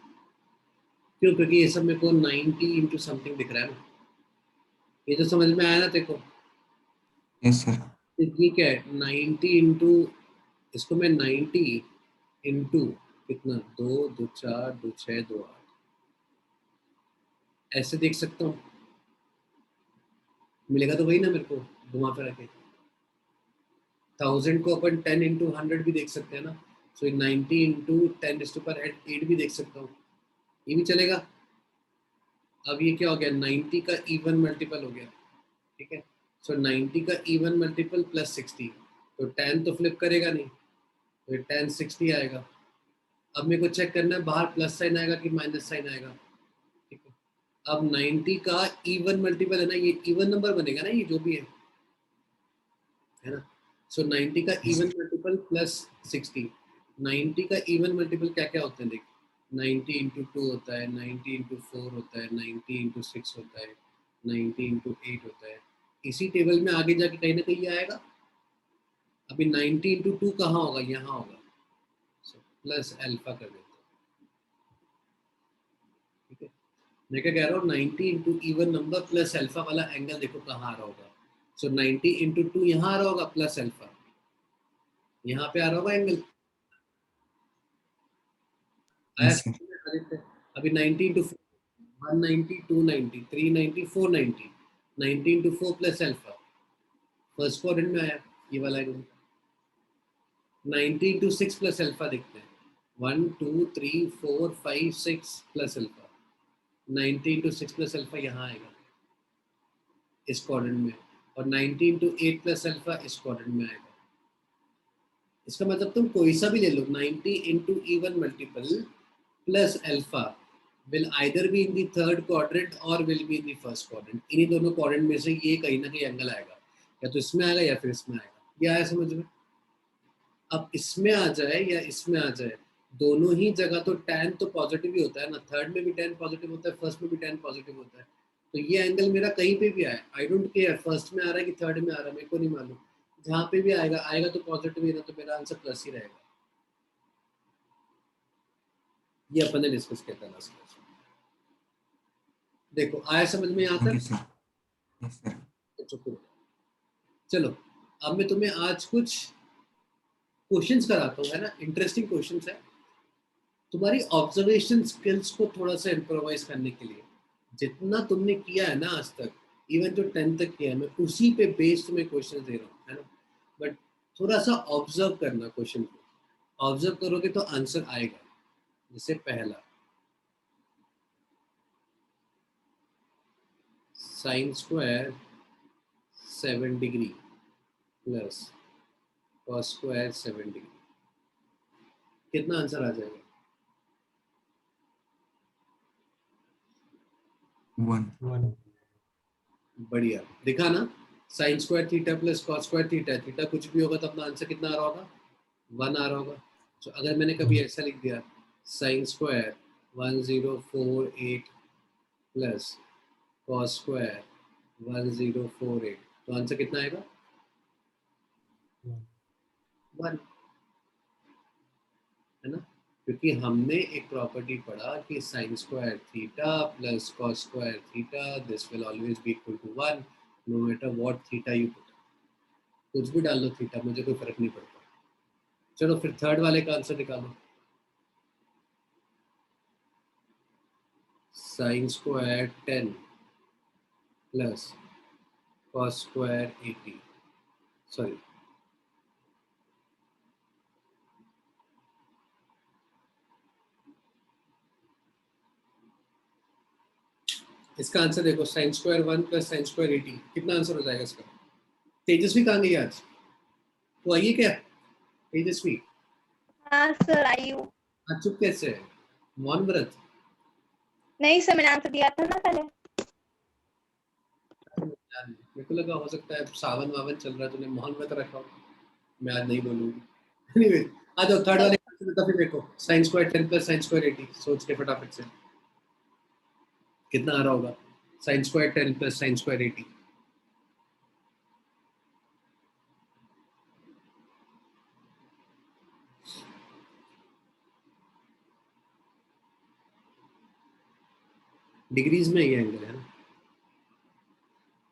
क्यों? क्योंकि ये सब मेरे को 90 इंटू समथिंग दिख रहा है ना, ये तो समझ में आया ना तेरे को। Yes sir. ये क्या है 90 इंटू, इसको मैं 90 इंटू कितना 2 2 4 2 6 2 8 ऐसे देख सकता हूँ, मिलेगा तो वही ना मेरे को, घुमा फिरा के। 1000 को अपन 10 इंटू 100 भी देख सकते हैं ना, सो 90 इंटू 10⁸ भी देख सकता हूँ, ये भी चलेगा। अब ये क्या हो गया 90 का इवन मल्टीपल हो गया, ठीक है। सो 90 का इवन मल्टीपल प्लस 60, तो 10 तो फ्लिप करेगा नहीं, तो ये 10 60 आएगा। अब मेरे को चेक करना है बाहर प्लस साइन आएगा कि माइनस साइन आएगा, ठीक है। अब 90 का इवन मल्टीपल है ना, ये इवन नंबर बनेगा ना, ये जो भी है ना। सो 90 का इवन मल्टीपल प्लस 60, 90 का इवन मल्टीपल क्या क्या होते हैं देख, 90 इंटू 2 होता है, 90 इंटू 4 होता है, 90 इंटू 6 होता है, 90 इंटू 8 होता है। इसी टेबल में आगे जाके कहीं ना कहीं ये आएगा। अभी 90 इंटू 2 कहाँ होगा, यहाँ होगा, सो प्लस अल्फा कर देते हैं, ठीक है। मैं क्या कह रहा हूँ 90 into even number plus alpha वाला एंगल देखो कहाँ आ रहा होगा। सो 90 इंटू 2 यहाँ आ रहा होगा, प्लस अल्फा यहाँ पे आ रहा होगा एंगल, आया यस सर। समझ में आदित्य? अभी 90 into 190 290 390 490, 90 into 4 plus alpha first quadrant में आया ये वाला एंगल। 90 इंटू 6 प्लस अल्फा देखते हैं 1 2 3 4 5 6 plus alpha, 90 into 6 plus alpha यहाँ आएगा इस क्वाड्रेंट में। और 90 इंटू 8 प्लस अल्फा इस क्वाड्रेंट में आएगा। इसका मतलब तुम कोई सा भी ले लो, 90 into even multiple plus alpha will either be in the third quadrant or will be in the first quadrant। इन्हीं दोनों क्वाड्रेंट में से ये कहीं ना कहीं एंगल आएगा, या तो इसमें आएगा या फिर इसमें आएगा। ये आया समझ में? अब इसमें आ जाए या इसमें आ जाए, दोनों ही जगह तो tan तो पॉजिटिव ही होता है ना, थर्ड में भी tan पॉजिटिव होता है, फर्स्ट में भी tan पॉजिटिव होता है। तो ये एंगल मेरा कहीं पे भी आए, आई डोंट केयर फर्स्ट में आ रहा है कि थर्ड में आ रहा है, मेरे को नहीं मालूम, जहाँ पे भी आएगा आएगा तो पॉजिटिव ही ना, तो मेरा आंसर प्लस ही रहेगा। ये अपन ने डिस्कस किया था लास्ट क्लास में। देखो आया समझ में यहाँ ओके तक? सर। Yes sir. चलो अब मैं तुम्हें आज कुछ क्वेश्चंस कराता हूँ, है ना, इंटरेस्टिंग क्वेश्चंस है तुम्हारी ऑब्जर्वेशन स्किल्स को थोड़ा सा इम्प्रोवाइज करने के लिए। जितना तुमने किया है ना आज तक, इवन जो 10 तक किया है, मैं उसी पे बेस्ड तुम्हें क्वेश्चन दे रहा हूँ, है ना। बट थोड़ा सा ऑब्जर्व करना क्वेश्चन को, ऑब्जर्व करोगे तो आंसर आएगा। जैसे पहला, sine square 7 degree plus cos square 7 degree, कितना आंसर आ जाएगा? 1। 1। बढ़िया, दिखा ना, sign square theta plus cos square theta, theta कुछ भी होगा तो अपना आंसर कितना आ रहा होगा? 1 आ रहा होगा। तो अगर मैंने कभी ऐसा लिख दिया, sine square 1048 plus cos square 1048, तो आंसर कितना आएगा? 1, है ना, क्योंकि हमने एक प्रॉपर्टी पढ़ा कि sine square theta plus cos square theta this will always be equal to 1 no matter what theta you put. कुछ भी डाल लो थीटा, मुझे कोई फर्क नहीं पड़ता। चलो फिर थर्ड वाले का आंसर निकालो, sign square 10 plus cos square 80, sorry इसका आंसर देखो, sine square 1 plus sine square 80, कितना आंसर हो जाएगा इसका? तेजस्वी कहाँ गई आज? तो आइए क्या तेजस्वी? हाँ सर आई हूँ। आज चुप कैसे है? मौन व्रत? नहीं सर मैंने आंसर दिया था ना पहले। मेरे को लगा हो सकता है सावन वावन चल रहा है, तूने मौन व्रत रखा हो, मैं आज नहीं बोलूंगी। एनीवे आ जाओ थर्ड वाले का आंसर बता फिर देखो, sine square 10 plus sine square 80, सोच के फटाफट से कितना आ रहा होगा? Sine square 10 plus sine square 80, degrees में ये एंगल है ना,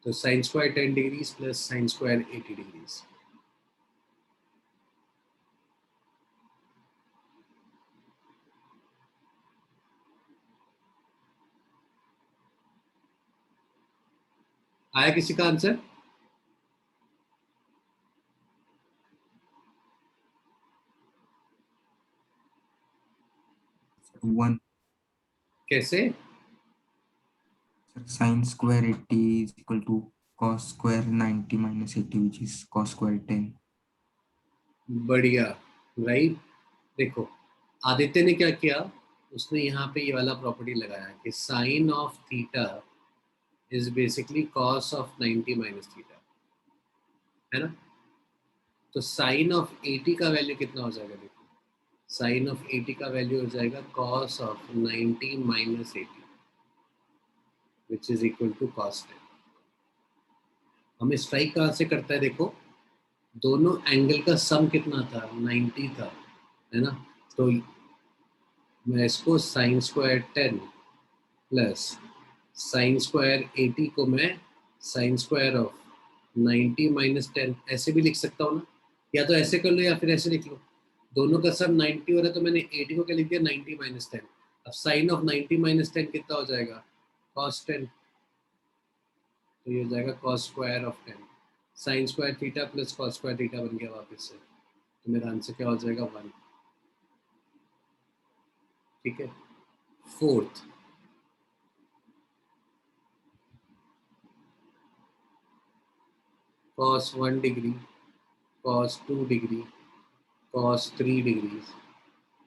तो sine square 10 degrees plus sine square 80 degrees. आया किसी का आंसर? सर 1। कैसे? Sir sine square 80 is equal to cos square 90 minus 80 which is cos square 10। बढ़िया, राइट। देखो आदित्य ने क्या किया, उसने यहाँ पे ये वाला प्रॉपर्टी लगाया कि sine of theta is basically cos of 90 minus theta, है ना। तो साइन ऑफ 80 का वैल्यू कितना हो जाएगा? देखो साइन ऑफ 80 का वैल्यू हो जाएगा cos of 90 minus 80 which is equal to cos 10। हमें स्ट्राइक कहाँ से करता है? देखो दोनों एंगल का सम कितना था? 90 था, है ना। तो मैं इसको sign square 10 plus sine square 80 को मैं साइन स्क्वायर ऑफ 90 माइनस 10 ऐसे भी लिख सकता हूँ ना, या तो ऐसे कर लो या फिर ऐसे लिख लो। दोनों का सम 90 हो रहा है तो मैंने 80 को क्या लिख दिया? 90 माइनस 10। अब साइन ऑफ 90 माइनस 10 कितना हो जाएगा? कॉस 10। तो ये हो जाएगा cos square of 10। Sign square theta plus cos square theta बन गया वापस से, तो मेरा आंसर क्या हो जाएगा? 1। ठीक है। Fourth, cos 1 degree, cos 2 degree, cos 3 degrees,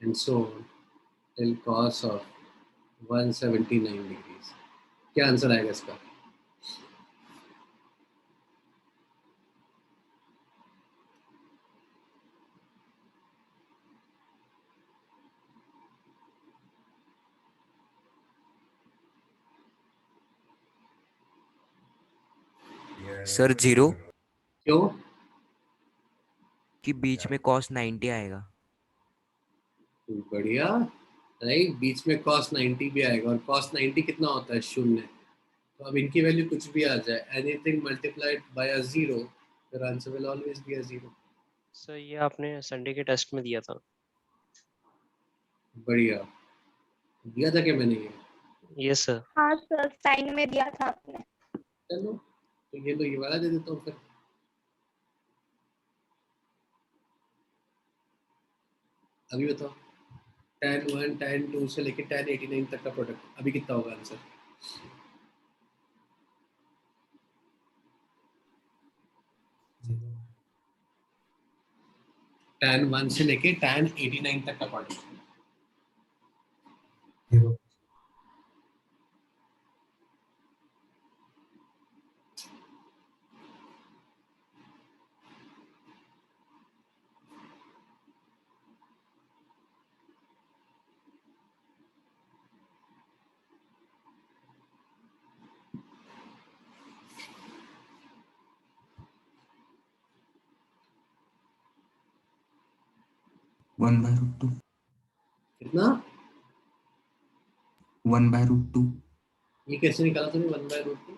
and so on till cos of 179 degrees. क्या आंसर आएगा इसका? सर 0 क्यों? कि बीच में cos 90 आएगा। बढ़िया, राइट, बीच में cos 90 भी आएगा, और cos 90 कितना होता है? शून्य। तो अब इनकी वैल्यू कुछ भी आ जाए, anything multiplied by a zero, फिर answer will always be a zero. Sir ये आपने संडे के टेस्ट में दिया था। बढ़िया, दिया था क्या मैंने ये? Yes sir. हाँ सर, साइन में दिया था आपने। चलो, तो ये वाला दे देता हूँ फिर। अभी बताओ, tan 1 tan 2 से लेके tan 89 तक का प्रोडक्ट अभी कितना होगा आंसर? tan 1 से लेके tan 89 तक का प्रोडक्ट। 0 1/√2 कितना? 1/√2 ये कैसे निकाला तुमने 1/√2?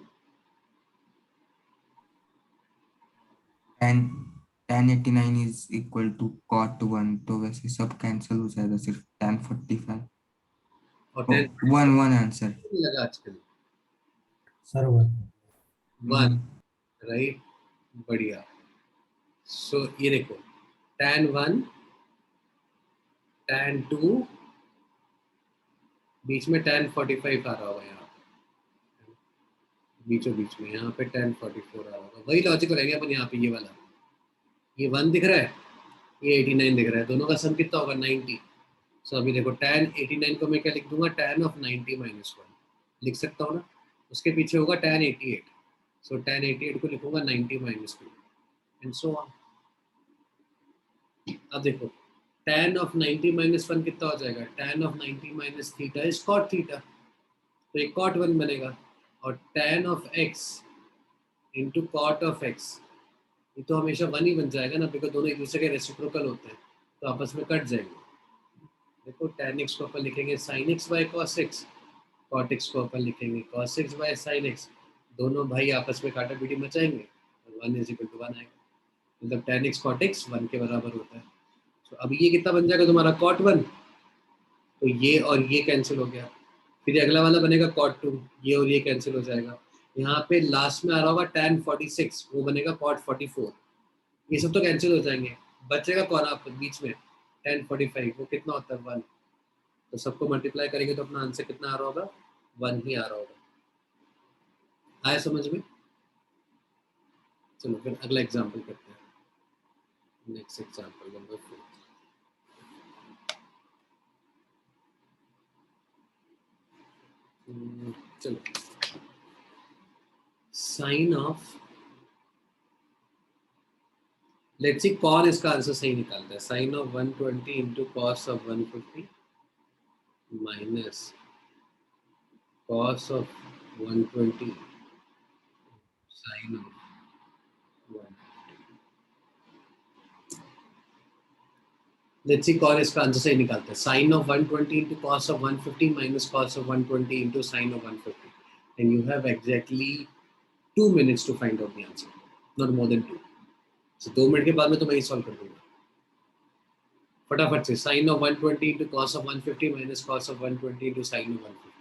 tan tan 89 is equal to cot 1, तो वैसे सब कैंसिल हो जाएगा, सिर्फ tan 45 और tan 1 आंसर लगा आजकल सर 1 1, राइट, बढ़िया। सो ये देखो, tan 1 tan 2, बीच में tan 45 आ रहा होगा, यहाँ बीचों बीच में यहाँ पे tan 44 आ रहा होगा। वही लॉजिक रहेगा अपन यहाँ पे, ये वाला, ये 1 दिख रहा है, ये 89 दिख रहा है, दोनों का सम कितना होगा? 90। सो अभी देखो, tan 89 को मैं क्या लिख दूंगा? tan of 90 minus 1 लिख सकता हूँ ना। उसके पीछे होगा tan 88, सो tan 88 को लिखूंगा 90 minus 2, एंड सो ऑन। अब देखो, tan of 90 minus 1 कितना हो जाएगा? tan of 90 minus theta is cot theta, तो एक cot 1 बनेगा। और tan of x into cot of x, ये तो हमेशा 1 ही बन जाएगा ना, बिकॉज दोनों एक दूसरे के रेसिप्रोकल होते हैं, तो आपस में कट जाएंगे। देखो, tan x को अपन लिखेंगे sin x by cos x, cot x को अपन लिखेंगे cos x by sin x, दोनों भाई आपस में काटा पीटी मचाएंगे, और 1 is equal to 1 आएगा, मतलब tan x cot x 1 के बराबर होता है। तो अब ये कितना बन जाएगा तुम्हारा? cot 1, तो ये और ये कैंसिल हो गया। फिर अगला वाला बनेगा cot 2, ये और ये कैंसिल हो जाएगा। यहाँ पे लास्ट में आ रहा होगा tan 46, वो बनेगा cot 44, ये सब तो कैंसिल हो जाएंगे। बचेगा कौन आप बीच में? tan 45, वो कितना होता है? 1। तो सबको मल्टीप्लाई करेंगे तो अपना आंसर कितना आ रहा होगा? 1 ही आ रहा होगा। आया समझ में? चलो फिर अगला एग्जांपल करते हैं। Next example number 4। चलो, साइन ऑफ, लेट्स सी कौन इसका आंसर सही निकालता है। Sine of 120 into cos of 150 minus cos of 120 sine of 150। Let's see कौन इसका आंसर सही निकालता है। Sine of 120 into cos of 150 minus cos of 120 into sine of 150, and you have exactly 2 minutes to find out the answer, not more than 2. So 2 minute के बाद में तो मैं ही सॉल्व कर दूंगा फटाफट से। Sine of 120 into cos of 150 minus cos of 120 into sine of 150।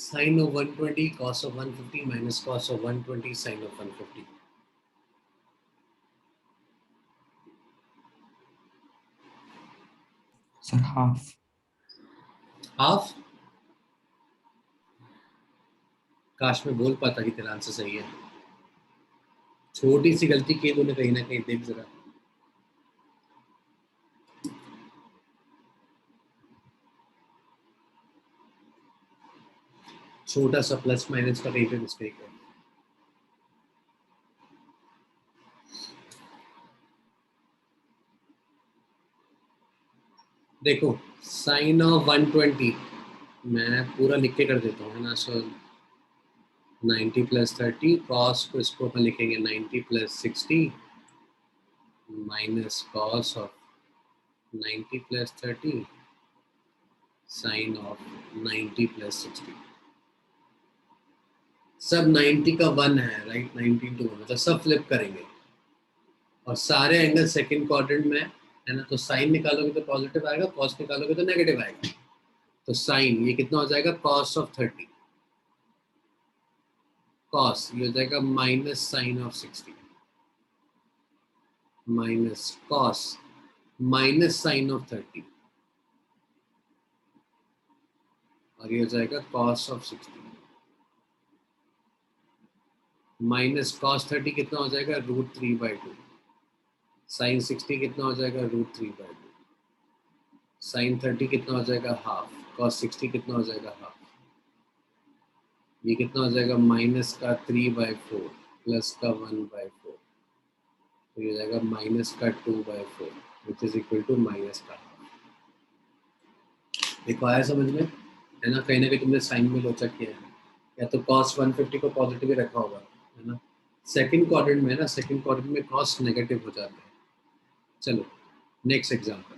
Sine of 120 cos of 150 minus cos of 120 sine of 150. Sir, half. Half. काश मैं बोल पाता कि तेरा आंसर सही है. छोटी सी गलती की तूने कहीं ना कहीं, देख जरा. छोटा सा प्लस माइनस का कहीं पे मिस्टेक है. देखो साइन ऑफ 120 मैं पूरा लिख के कर देता हूँ, है ना. सो 90 प्लस 30 कॉस को इसको अपन लिखेंगे 90 plus 60 minus cos of 90 plus 30 sine of 90 plus 60. सब 90 का 1 है, राइट. 90 टू 1 मतलब सब फ्लिप करेंगे और सारे एंगल सेकंड क्वाड्रेंट में है ना. तो साइन निकालोगे तो पॉजिटिव आएगा, कॉस निकालोगे तो नेगेटिव आएगा. तो साइन ये कितना हो जाएगा, कॉस ऑफ 30 कॉस ये हो जाएगा minus sine of 60 minus cos minus sine of 30 और ये हो जाएगा कॉस ऑफ 60 माइनस कॉस 30 कितना हो जाएगा, √3/2. साइन 60 कितना हो जाएगा, √3/2. साइन 30 कितना हो जाएगा, हाफ. कॉस 60 कितना हो जाएगा, हाफ. ये कितना हो जाएगा, माइनस का 3/4 प्लस का 1/4. तो ये हो जाएगा माइनस का 2/4 which is equal to minus का हाफ. देखो आया समझ में, है ना. कहीं ना कहीं तुमने साइन में लोचा किया है, या तो कॉस 150 को पॉजिटिव ही रखा होगा, है ना. सेकंड क्वाड्रेंट में ना, सेकंड क्वाड्रेंट में कॉस नेगेटिव हो जाते हैं. चलो नेक्स्ट एग्जांपल.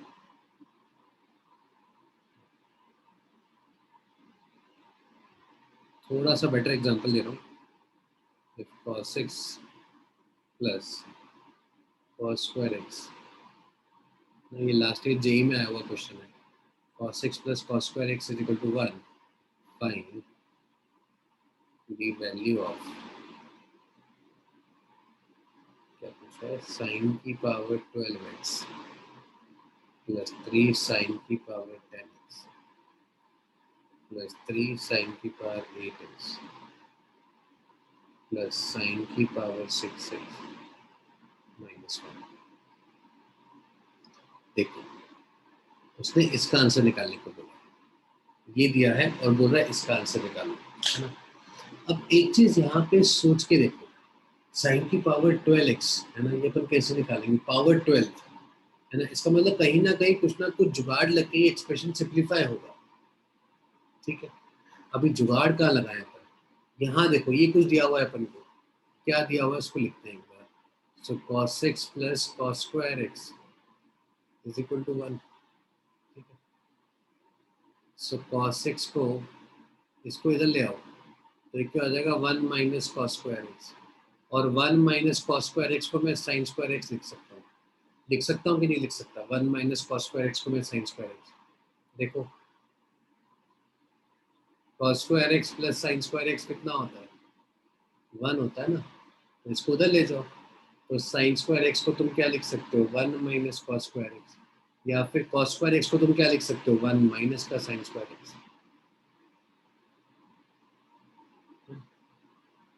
थोड़ा सा बेटर एग्जांपल दे रहा हूँ. cos 6 plus cos square x. ये लास्ट ईयर जेई में आया हुआ क्वेश्चन है. cos 6 plus cos square x is equal to 1. Find the value of, क्या पूछा है, साइन की पावर 12x प्लस 3 साइन की पावर 10x प्लस 3 साइन की पावर 8x प्लस साइन की पावर 6x माइनस 1. देखो उसने इसका आंसर निकालने को बोला, ये दिया है और बोल रहा है इसका आंसर निकालो, है ना. अब एक चीज यहाँ पे सोच के देखो, साइन की पावर 12x है ना, ये अपन कैसे निकालेंगे, पावर 12 है ना. इसका मतलब कहीं ना कहीं कुछ ना कुछ जुगाड़ लग के ये एक्सप्रेशन सिंप्लीफाई होगा. ठीक है, अभी जुगाड़ कहाँ लगाए अपन, यहाँ देखो ये कुछ दिया हुआ है अपन को, क्या दिया हुआ है उसको लिखते हैं एक बार. So cos 6 plus cos square x is equal to 1. ठीक है, सो cos 6 को इसको इधर ले आओ तो क्या हो जाएगा, 1 माइनस cos स्क्वायर x. और 1 माइनस cos स्क्वायर x को मैं sin स्क्वायर x लिख सकता हूँ. लिख सकता हूँ कि नहीं लिख सकता, 1 माइनस cos स्क्वायर x को मैं sin स्क्वायर x. देखो cos square x plus sin square x कितना होता है, 1 होता है ना. तो इसको उधर ले जाओ तो sin स्क्वायर x को तुम क्या लिख सकते हो, 1 माइनस cos स्क्वायर x. या फिर cos स्क्वायर x को तुम क्या लिख सकते हो, 1 माइनस का sin स्क्वायर x.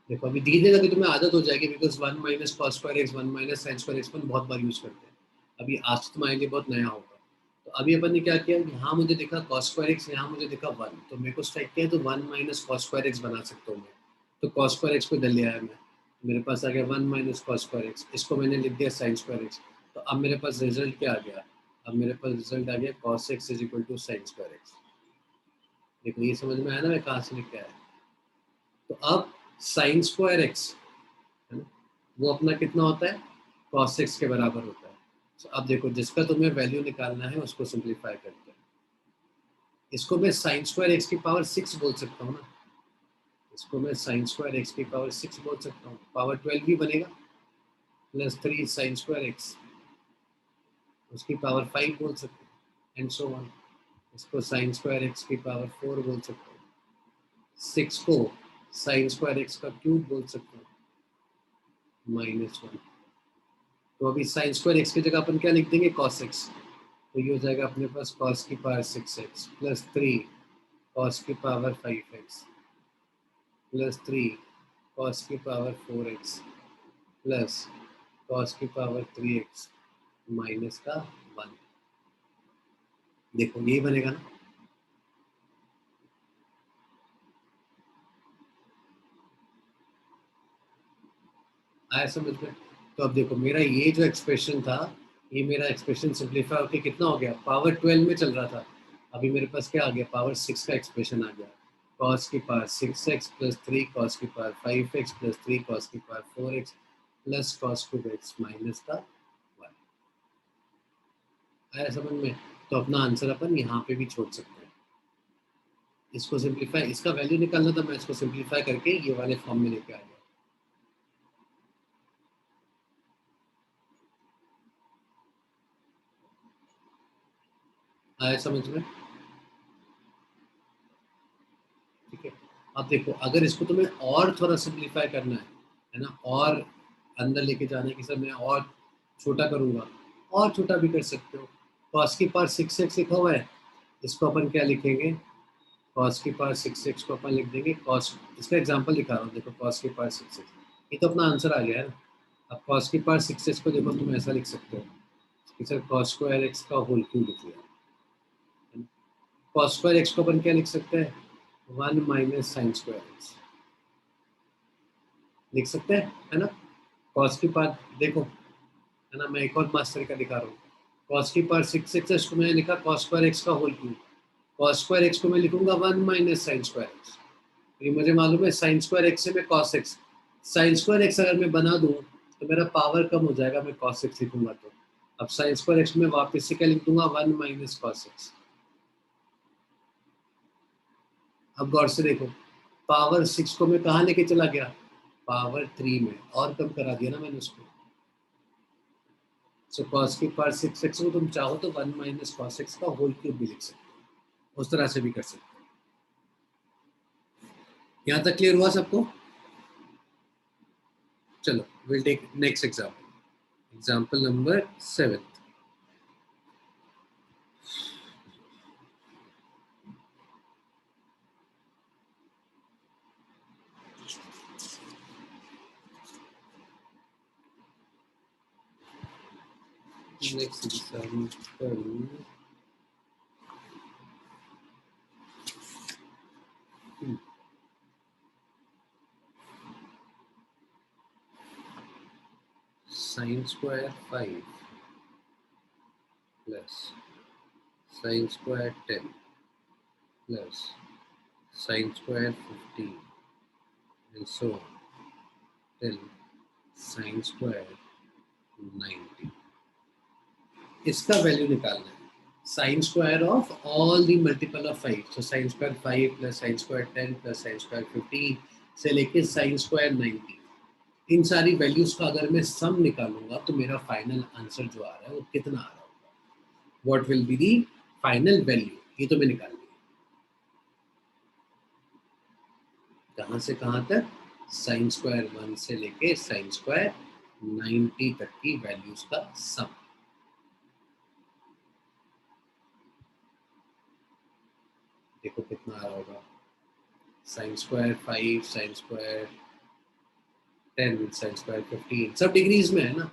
देखो अभी धीरे धीरे तुम्हें आदत हो जाएगी, because 1 minus cos square x 1 minus sin square x बहुत बार यूज करते हैं. अभी आज तुम्हारे लिए बहुत नया होगा. तो अभी अपन ने क्या किया, यहाँ मुझे दिखा cos स्क्वायर x, यहाँ मुझे दिखा 1, तो मेरे को स्ट्राइक किया तो 1 माइनस cos स्क्वायर x बना सकता हूँ मैं. तो cos स्क्वायर x को इधर ले आया मैं, मेरे पास आ गया 1 माइनस cos स्क्वायर x. इसको मैंने लिख दिया sin स्क्वायर x. तो अब मेरे पास रिजल्ट क्या आ गया, अब मेरे पास रिजल्ट आ गया cos x is equal to sin square x. देखो ये समझ में आया ना मैं कहाँ से लिख के आया. तो अब sin स्क्वायर x है ना, वो अपना कितना होता है, cos x के बराबर होता है. तो अब देखो जिसका तुम्हें वैल्यू निकालना है उसको सिंप्लीफाई करते हैं. इसको मैं sin स्क्वायर x की पावर 6 बोल सकता हूँ ना, इसको मैं sin स्क्वायर x की पावर 6 बोल सकता हूँ. पावर 12 भी बनेगा प्लस 3 sin स्क्वायर x, उसकी पावर 5 बोल सकते हैं एंड सो ऑन. इसको sin स्क्वायर x की पावर 4 बोल सकते हैं, 6 को साइन स्क्वायर एक्स का क्यूब बोल सकते हो, -1। तो अभी साइन स्क्वायर एक्स की जगह अपन क्या लिख देंगे, cos x। तो ये हो जाएगा अपने पास cos की पावर 6x प्लस 3 cos की पावर 5x प्लस 3 cos की पावर 4x प्लस cos की पावर 3x माइनस का 1। देखो यही बनेगा ना। आया समझ में? तो अब देखो मेरा ये जो एक्सप्रेशन था, ये मेरा एक्सप्रेशन सिंप्लीफाई होकर कितना हो गया, पावर 12 में चल रहा था, अभी मेरे पास क्या आ गया, पावर 6 का एक्सप्रेशन आ गया। cos की पावर 6x प्लस 3 cos की पावर 5x प्लस 3 cos की power 4x plus cos cube x minus का 1। आया समझ में? तो अपना आंसर अपन यहाँ पे भी छोड़ सकते हैं। इसको सिंप्लीफाई, इसका वैल्यू निकालना था, मैं इसको सिंप्लीफाई करके ये वाले फॉर्म में लेके आ गया। आया समझ में? ठीक है। अब देखो अगर इसको तुम्हें और थोड़ा सिंप्लीफाई करना है ना, और अंदर लेके जाने की, सर मैं और छोटा करूंगा, और छोटा भी कर सकते हो। cos की पावर 6x लिखा हुआ है, इसको अपन क्या लिखेंगे, cos की पावर 6x को अपन लिख देंगे cos, इसका एग्जांपल दिखा रहा हूँ, देखो cos की पावर 6x, ये तो अपना आंसर आ गया है ना। अब cos की पावर 6x को देखो तुम ऐसा लिख सकते हो कि सर cos स्क्वायर x का होल क्यूब लिख लिया। cos स्क्वायर x को अपन क्या लिख सकते हैं, 1 माइनस साइन स्क्वायर x लिख सकते हैं, है ना। cos की पावर देखो, है ना, मैं एक और मास्टर का दिखा रहा हूँ। cos की पावर 6x, इसको मैंने लिखा cos स्क्वायर x का whole cube. cos square x को मैं लिखूंगा 1 माइनस साइन स्क्वायर x। ये मुझे मालूम है साइन स्क्वायर x से मैं cos x, sine square x अगर मैं बना दूं तो मेरा पावर कम हो जाएगा, मैं cos x लिखूंगा तो। अब साइन स्क्वायर x में वापस से क्या लिख दूंगा, 1 माइनस cos x। अब गौर से देखो, पावर 6 को मैं कहाँ लेके चला गया, पावर 3 में, और कम करा दिया ना मैंने उसको। सो cos की पावर 6x को तुम चाहो तो 1 माइनस cos x का होल क्यूब भी लिख सकते हो, उस तरह से भी कर सकते हो। यहाँ तक क्लियर हुआ सबको? चलो will take next example, example number 7। Next example sin square 5 plus sin square 10 plus sin square 15 and so on till sin square 90। इसका वैल्यू निकालना है, sin square of all the multiple of 5, so sin square 5 plus sin square 10 plus sin square 15 से लेके sin square 90, इन सारी values का अगर मैं सम निकालूंगा तो मेरा फाइनल आंसर जो आ रहा है वो कितना आ रहा होगा, what will be the final value, ये तो मैं निकाल लिया। कहाँ से कहाँ तक, साइन स्क्वायर 1 से लेके साइन स्क्वायर 90 तक की वैल्यूज का सम। देखो कितना आ रहा होगा, sine square 5, sign square 10, sine square 15, सब डिग्रीज में है ना,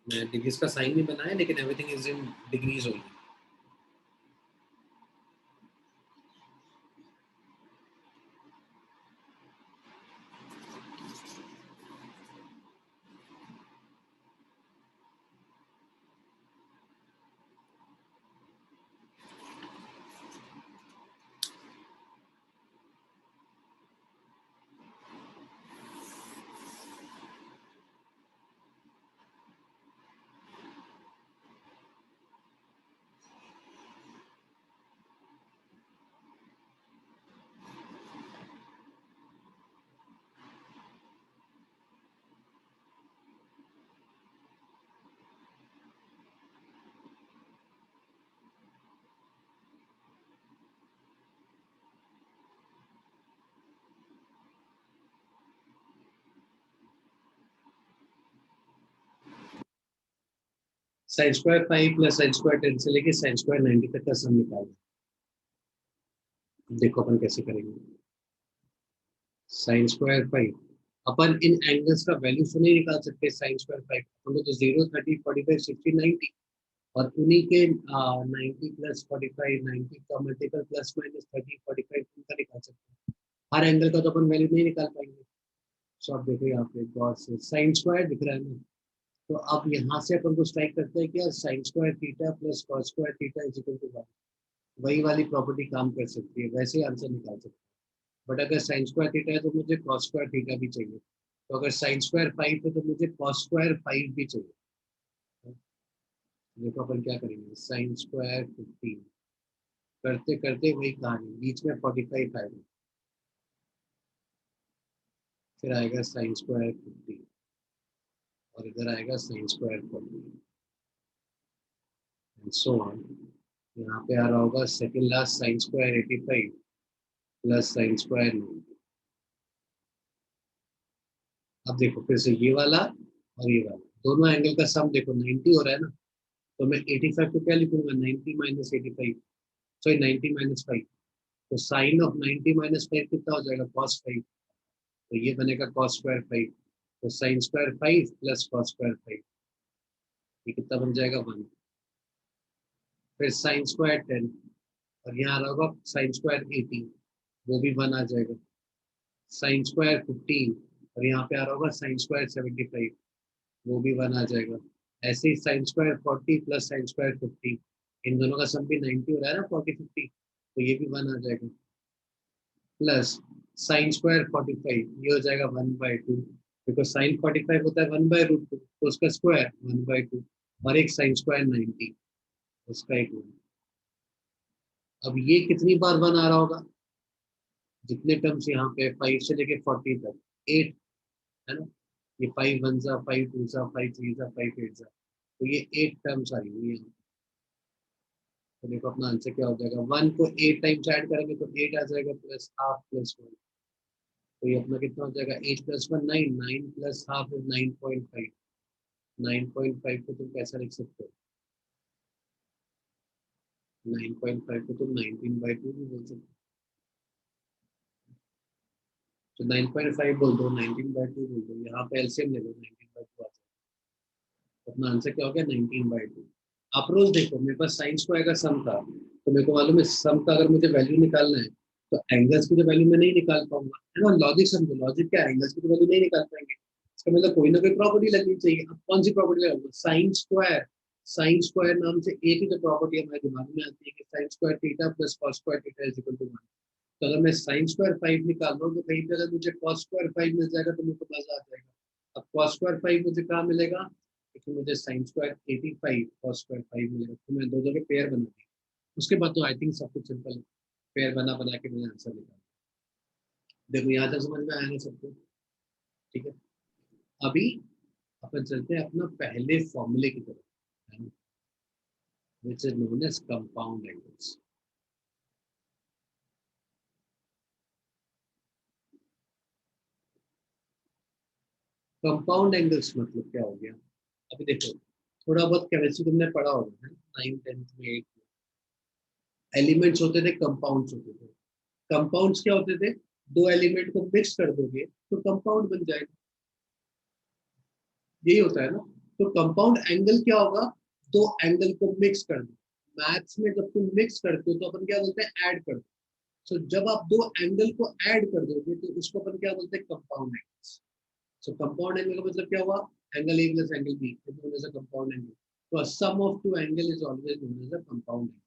मैं डिग्रीज का साइन नहीं बनाया लेकिन everything is in degrees only. Sine square 5 plus sine square 10 से लेके साइन स्क्वायर 90 तक का सम निकालना। देखो अपन कैसे करेंगे। साइन स्क्वायर 5 अपन इन एंगल्स का वैल्यू तो नहीं निकाल सकते। साइन स्क्वायर 5 अपन को तो 0 30 45 60 90 और उन्हीं के 90 प्लस 45 90 का मल्टीपल प्लस माइनस 30 45 उनका निकाल सकते हैं। हर एंगल का तो अपन वैल्यू नहीं निकाल पाएंगे। सो आप देखो यहाँ पे गॉड से साइन स्क्वायर दिख रहा है ना, तो अब यहाँ से अपन को स्ट्राइक करते हैं कि यार sine square theta plus cos square theta is equal to 1। वही वाली प्रॉपर्टी काम कर सकती है, वैसे ही आंसर निकाल सकते हैं। बट अगर साइन स्क्वायर थीटा है तो मुझे कॉस स्क्वायर थीटा भी चाहिए। तो अगर साइन स्क्वायर 5 है तो मुझे कॉस स्क्वायर 5 भी चाहिए। देखो अपन क्या करेंगे, साइन स्क्वायर 15 करते करते वही कहानी, बीच में 45 आएगा, फिर आएगा साइन स्क्वायर 15 और इधर आएगा sign square 40 and so on. यहाँ पे आ रहा होगा second last sine square 85 plus sine square 90। अब देखो फिर से ये वाला और ये वाला दोनों एंगल का सम देखो 90 हो रहा है ना, तो मैं 85 को क्या लिखूंगा, 90 माइनस 85, सॉरी 90 माइनस 5। तो साइन ऑफ 90 माइनस 5 कितना हो जाएगा, कॉस 5। तो ये बनेगा कॉस स्क्वायर 5। तो sine square 5 plus cos square 5, ये कितना बन जाएगा 1। फिर साइन स्क्वायर 10 और यहाँ आ रहा होगा साइन स्क्वायर 18, वो भी 1 आ जाएगा। साइन स्क्वायर 15 और यहाँ पे आ रहा होगा साइन स्क्वायर 75, वो भी 1 आ जाएगा। ऐसे ही sine square 40 plus sine square 50, इन दोनों का सम भी 90 हो रहा है ना 40 50, तो ये भी 1 आ जाएगा। प्लस साइन स्क्वायर 45, ये हो जाएगा 1/2, बिकॉज साइन 45 होता है 1/√2, तो उसका स्क्वायर 1/2 और एक साइन स्क्वायर 90, उसका एक 1। अब ये कितनी बार 1 आ रहा होगा, जितने टर्म्स यहाँ पे 5 से लेके 40 तक 8 है ना, ये 5 1 जा 5 2 जा 5 3 जा 5 8 जा, तो ये 8 टर्म्स आई हुई है। तो देखो अपना आंसर क्या हो जाएगा, 1 को 8 टाइम्स ऐड करेंगे तो 8 आ जाएगा प्लस हाफ प्लस 1, तो ये अपना कितना हो जाएगा 8 प्लस 1 9, 9 प्लस हाफ इज 9.5। 9.5 को तुम कैसा लिख सकते हो, 9.5 को तुम 19/2 भी बोल सकते हो। तो 9.5 बोल दो, 19/2 बोल दो, यहाँ पे एलसीएम ले लो 19/2 आ जाएगा। अपना आंसर क्या हो गया 19/2। अप्रोच देखो, मेरे पास साइन स्क्वायर का सम था, तो मेरे को मालूम है सम का अगर मुझे वैल्यू निकालना है तो एंगल्स की तो वैल्यू मैं नहीं निकाल पाऊंगा, है ना। लॉजिक समझो, लॉजिक क्या है, एंगल्स की तो वैल्यू नहीं निकाल पाएंगे, इसका मतलब कोई ना कोई प्रॉपर्टी लगनी चाहिए। अब कौन सी प्रॉपर्टी लगाऊंगा, साइन स्क्वायर। साइन स्क्वायर नाम से एक ही तो प्रॉपर्टी हमारे दिमाग में आती है कि sine square theta plus cos square theta is equal to 1। तो अगर मैं साइन स्क्वायर 5 निकाल रहा हूँ तो कहीं पे अगर मुझे कॉस स्क्वायर 5 मिल जाएगा तो मुझे मजा आ जाएगा। अब कॉस स्क्वायर 5 मुझे कहाँ मिलेगा, क्योंकि मुझे साइन स्क्वायर 85 कॉस स्क्वायर 5 मिलेगा, तो मैं दो जगह पेयर बना दी। उसके बाद तो आई थिंक सब कुछ सिंपल है, पेयर बना बना के मैंने आंसर निकाला। देखो यहाँ तक समझ में आया ना सबको, ठीक है। अभी अपन चलते हैं अपना पहले फॉर्मूले की तरफ, which is known as compound angles. Compound angles मतलब क्या हो गया, अभी देखो थोड़ा बहुत केमिस्ट्री तुमने पढ़ा होगा, है 9th 10th में 8th में। एलिमेंट्स होते थे, कंपाउंड्स होते थे। कंपाउंड्स क्या होते थे, दो एलिमेंट को मिक्स कर दोगे तो कंपाउंड बन जाएगा, यही होता है ना। तो कंपाउंड एंगल क्या होगा, दो एंगल को मिक्स कर दो। मैथ्स में जब तुम मिक्स करते हो तो अपन क्या बोलते हैं, ऐड कर दो। सो जब आप दो एंगल को ऐड कर दोगे तो उसको अपन क्या बोलते हैं, compound angles. So compound angle का मतलब क्या हुआ, angle A plus angle B is known as a compound angle. तो a sum of two angle is always known as a compound angle.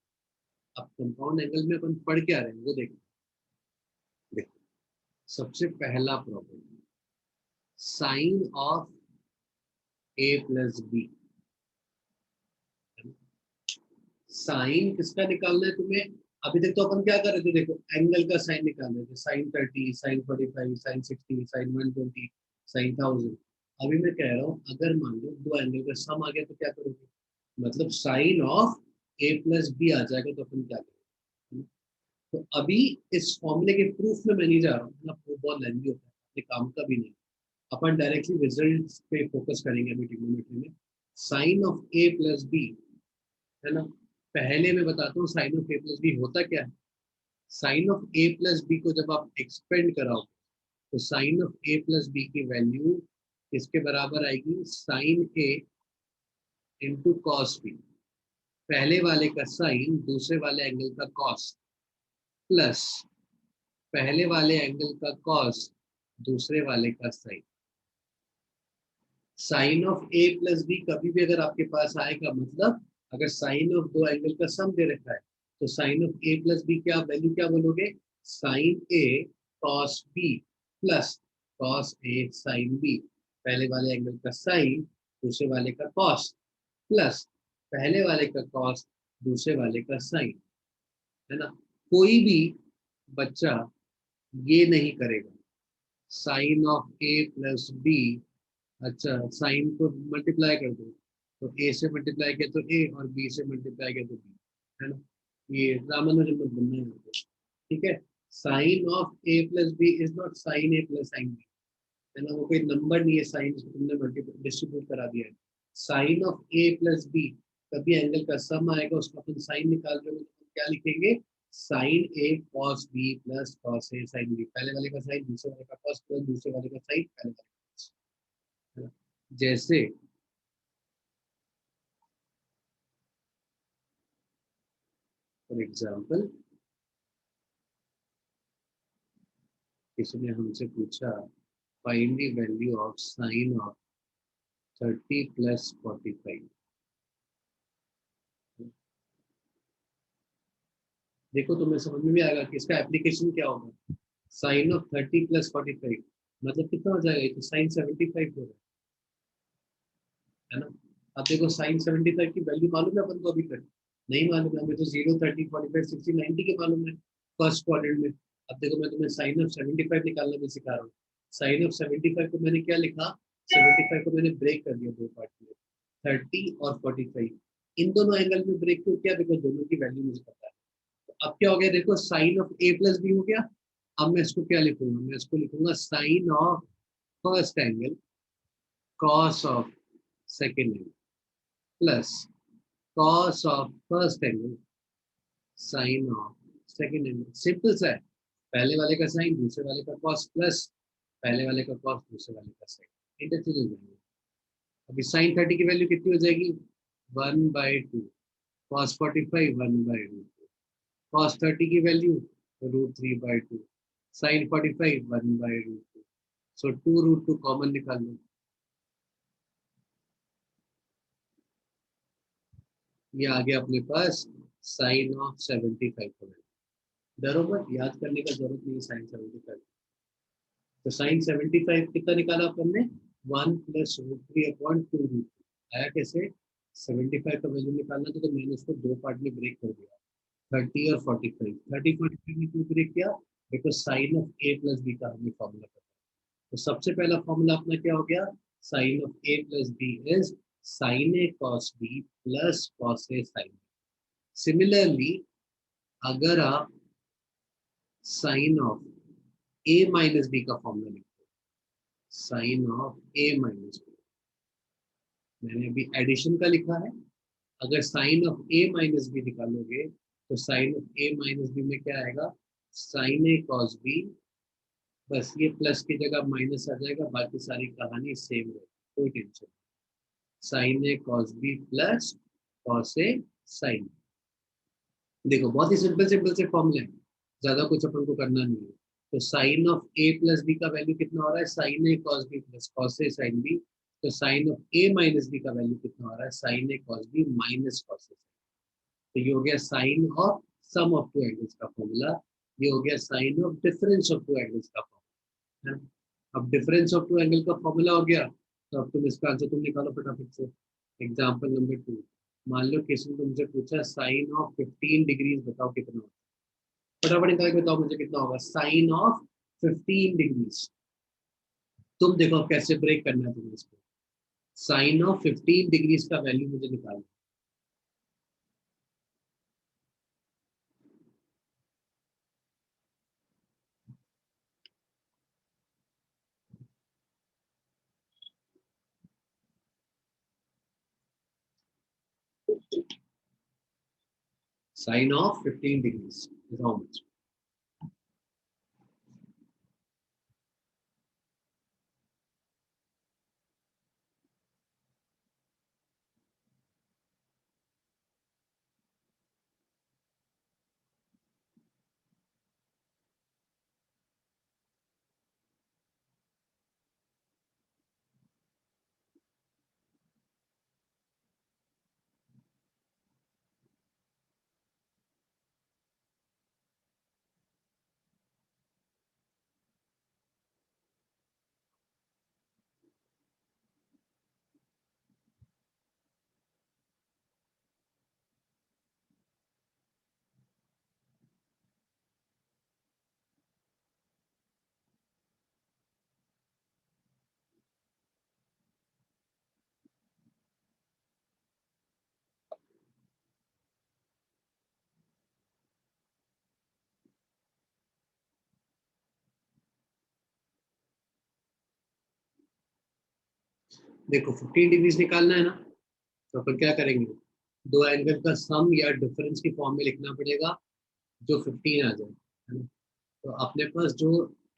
अब कंपाउंड एंगल में अपन पढ़ क्या रहे हैं वो देखो। देखो सबसे पहला problem, sine of A plus B. Sine किसका निकालना है तुम्हें, अभी तक तो अपन क्या कर रहे थे, देखो एंगल का साइन निकाल रहे थे, sine 30 sine 45 sine 60 sine 120 sine 1000। अभी मैं कह रहा हूँ अगर मान लो दो एंगल का सम आ गया तो क्या करोगे, मतलब sine of A plus B आ जाएगा तो अपन क्या करेंगे। तो अभी इस फॉर्मूले के प्रूफ में मैं नहीं जा रहा हूँ ना, वो बहुत लेंथी होता है, अपने काम का भी नहीं। अपन डायरेक्टली रिजल्ट्स पे फोकस करेंगे अभी ट्रिग्नोमेट्री में। Sine of A plus b, है ना। पहले मैं बताता हूँ sine of A plus b होता क्या है। Sine of A plus b को जब आप एक्सपेंड कराओ तो sine of A plus b की वैल्यू किसके बराबर आएगी, sine a into cos b. पहले वाले का साइन दूसरे वाले एंगल का कॉस, प्लस पहले वाले एंगल का कॉस दूसरे वाले का sine. Sine of A plus b कभी भी अगर आपके पास आएगा, मतलब अगर साइन ऑफ दो एंगल का सम दे रखा है तो sine of A plus B क्या वैल्यू क्या बोलोगे, साइन ए कॉस बी प्लस कॉस ए साइन बी। पहले वाले एंगल का साइन दूसरे वाले का कॉस, प्लस पहले वाले का कॉस दूसरे वाले का साइन, है ना। कोई भी बच्चा ये नहीं करेगा, sine of A plus b, अच्छा साइन को मल्टीप्लाई कर दो तो ए से मल्टीप्लाई किया तो ए और बी से मल्टीप्लाई किया तो बी, है ना। ये रामानुजन में बनना है, ठीक है। Sine of A plus B is not sine a plus sine b, है ना। वो कोई नंबर नहीं है, साइन तुमने मल्टीप्लाई डिस्ट्रीब्यूट करा दिया है। Sine of A plus b कभी एंगल का सम आएगा, उसका अपन साइन निकाल रहे हो तो क्या लिखेंगे, साइन ए कॉस बी प्लस कॉस ए साइन बी। पहले वाले का साइन दूसरे वाले का कॉस प्लस दूसरे वाले का साइन पहले वाले का cos, है ना? जैसे फॉर एग्जाम्पल किसी ने हमसे पूछा find the value of sine of 30 plus 45। देखो तुम्हें समझ में भी आएगा कि इसका एप्लीकेशन क्या होगा। साइन ऑफ 30 प्लस 45 मतलब कितना हो जाएगा, तो साइन 75 हो रहा है ना। अब देखो साइन 75 की वैल्यू मालूम है अपन को, अभी तक नहीं मालूम है हमें, तो 0 30 45 60 90 के मालूम है फर्स्ट क्वाड्रेंट में। अब देखो मैं तुम्हें साइन ऑफ 75 निकालना भी सिखा रहा हूँ। साइन ऑफ 75 को मैंने क्या लिखा, 75 को मैंने ब्रेक कर दिया दो पार्ट में, 30 और 45। इन दोनों एंगल में ब्रेक क्यों किया, बिकॉज दोनों की वैल्यू मुझे पता है। तो अब क्या हो गया, देखो sine of A plus b हो गया। अब मैं इसको क्या लिखूंगा, मैं इसको लिखूंगा sine of first angle cos of second angle plus cos of first angle sine of second angle. Simple सा है, पहले वाले का साइन दूसरे वाले का कॉस प्लस पहले वाले का कॉस दूसरे वाले का साइन, इंटरचेंज हो जाएंगे। अभी साइन 30 की वैल्यू कितनी हो जाएगी, 1/2, कॉस 45 1/2, कॉस 30 की वैल्यू √3/2, साइन 45 1/2। सो 2√2 कॉमन निकाल लो, ये आ गया अपने पास साइन ऑफ 75 का वैल्यू। डरो मत, याद करने का जरूरत नहीं है साइन 75। तो साइन 75 कितना निकाला अपन ने, 1 + √3/2√2 आया कैसे, 75 का वैल्यू निकालना था तो मैंने उसको दो पार्ट में ब्रेक कर दिया, 30 और 45। 30 45 में क्यों ब्रेक किया, because sine of A plus B का हमें फॉर्मूला पता है। तो सबसे पहला फॉर्मूला अपना क्या हो गया, sine of A plus B is sine A cos B plus cos A sine B. Similarly अगर आप sine of A minus B का फॉर्मूला लिखते हो, sine of A minus B, मैंने अभी एडिशन का लिखा है, अगर sine of A minus B निकालोगे तो sine of A minus B में क्या आएगा, साइन ए कॉस बी, बस ये प्लस की जगह माइनस आ जाएगा, बाकी सारी कहानी सेम रहेगी, कोई टेंशन। साइन ए कॉस बी प्लस कॉस ए साइन। देखो बहुत ही सिंपल सिंपल से फॉर्मूले हैं, ज्यादा कुछ अपन को करना नहीं है। तो sine of A plus B का वैल्यू कितना हो रहा है, साइन ए कॉस बी प्लस कॉस ए साइन बी। तो sine of A minus B का वैल्यू कितना हो रहा है, sine A cos B minus cos A. तो ये हो गया sine of sum of two angles का फॉर्मूला, ये हो गया sine of difference of two angles का फॉर्मूला, है। अब डिफरेंस ऑफ टू एंगल का फॉर्मूला हो गया, तो अब तुम इसका आंसर तुम निकालो फटाफट से। एग्जाम्पल नंबर 2, मान लो किसी ने तुमसे पूछा साइन ऑफ 15 डिग्रीज बताओ कितना होगा, फटाफट निकाल के बताओ मुझे कितना होगा साइन ऑफ 15 डिग्रीज। तुम देखो कैसे ब्रेक करना है तुम्हें इसको, साइन ऑफ 15 डिग्रीज का वैल्यू मुझे निकालना। Sine of 15 degrees is how much? देखो 15 डिग्रीज निकालना है ना, तो अपन क्या करेंगे, दो एंगल का सम या डिफरेंस की फॉर्म में लिखना पड़ेगा जो 15 आ जाए, है ना। तो अपने पास जो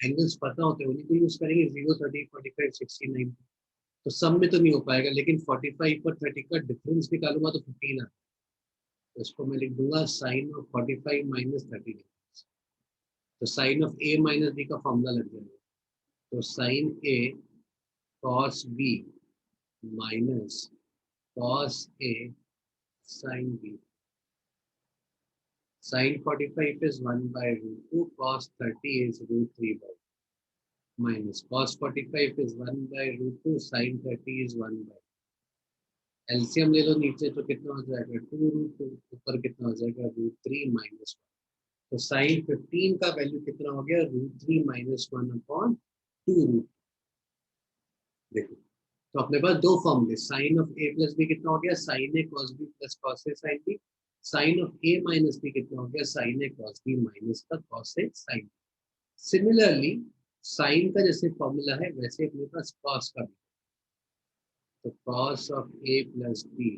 एंगल्स पता होते हैं उन्हीं को यूज करेंगे, 0, 30, 45, 60, 90। तो सम में तो नहीं हो पाएगा, लेकिन 45 पर 30 का डिफरेंस निकालूंगा तो 15 आता है। तो इसको मैं लिख दूंगा साइन ऑफ 45 माइनस 30। तो sine of A minus B का फॉर्मूला लग जाएगा। तो sine A cos B minus cos A sine B. Sin 45 is 1 by root 2, cos 30 is root 3 by minus cos 45 is 1 by root 2, sin 30 is 1 by। LCM ले लो नीचे तो कितना हो जाएगा 2 रूट 2, ऊपर कितना हो जाएगा रूट 3 माइनस 1। तो साइन 15 का वैल्यू कितना हो गया रूट 3 माइनस 1 अपॉन 2 रूट। देखो तो अपने पास दो फॉर्मूले, sine of A plus B कितना हो गया sine A cos B plus cos A sine B. Sine of A minus B कितना हो गया साइन ए कॉस बी माइनस का कॉस ए साइन। सिमिलरली साइन का जैसे फॉर्मूला है वैसे अपने पास कॉस का भी। तो cos of A plus B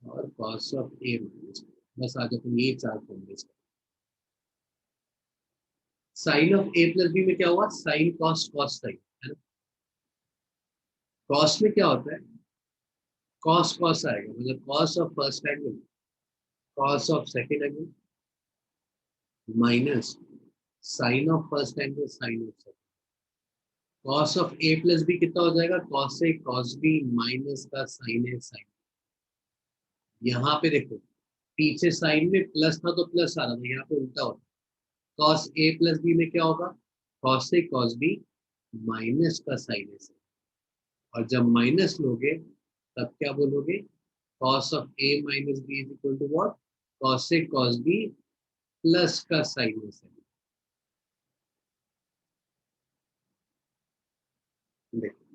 और cos of A minus B, बस आज अपन ये चार फॉर्मूले। Sine of A plus B में क्या हुआ साइन कॉस कॉस साइन, है ना। कॉस में क्या होता है कॉस कॉस आएगा, मतलब cos of first angle cos of second angle minus sine of first angle sine of second. Cos of A plus B कितना हो जाएगा cos A cos B minus का साइन ए साइन। यहाँ पे देखो पीछे साइन में प्लस था तो प्लस आ रहा था, यहाँ पे उल्टा होता। कॉस ए प्लस बी में क्या होगा cos A cos B minus का साइन ए साइन। और जब माइनस लोगे तब क्या बोलोगे cos of A minus B is equal to what cos A cos B plus का साइन ए साइन। देखो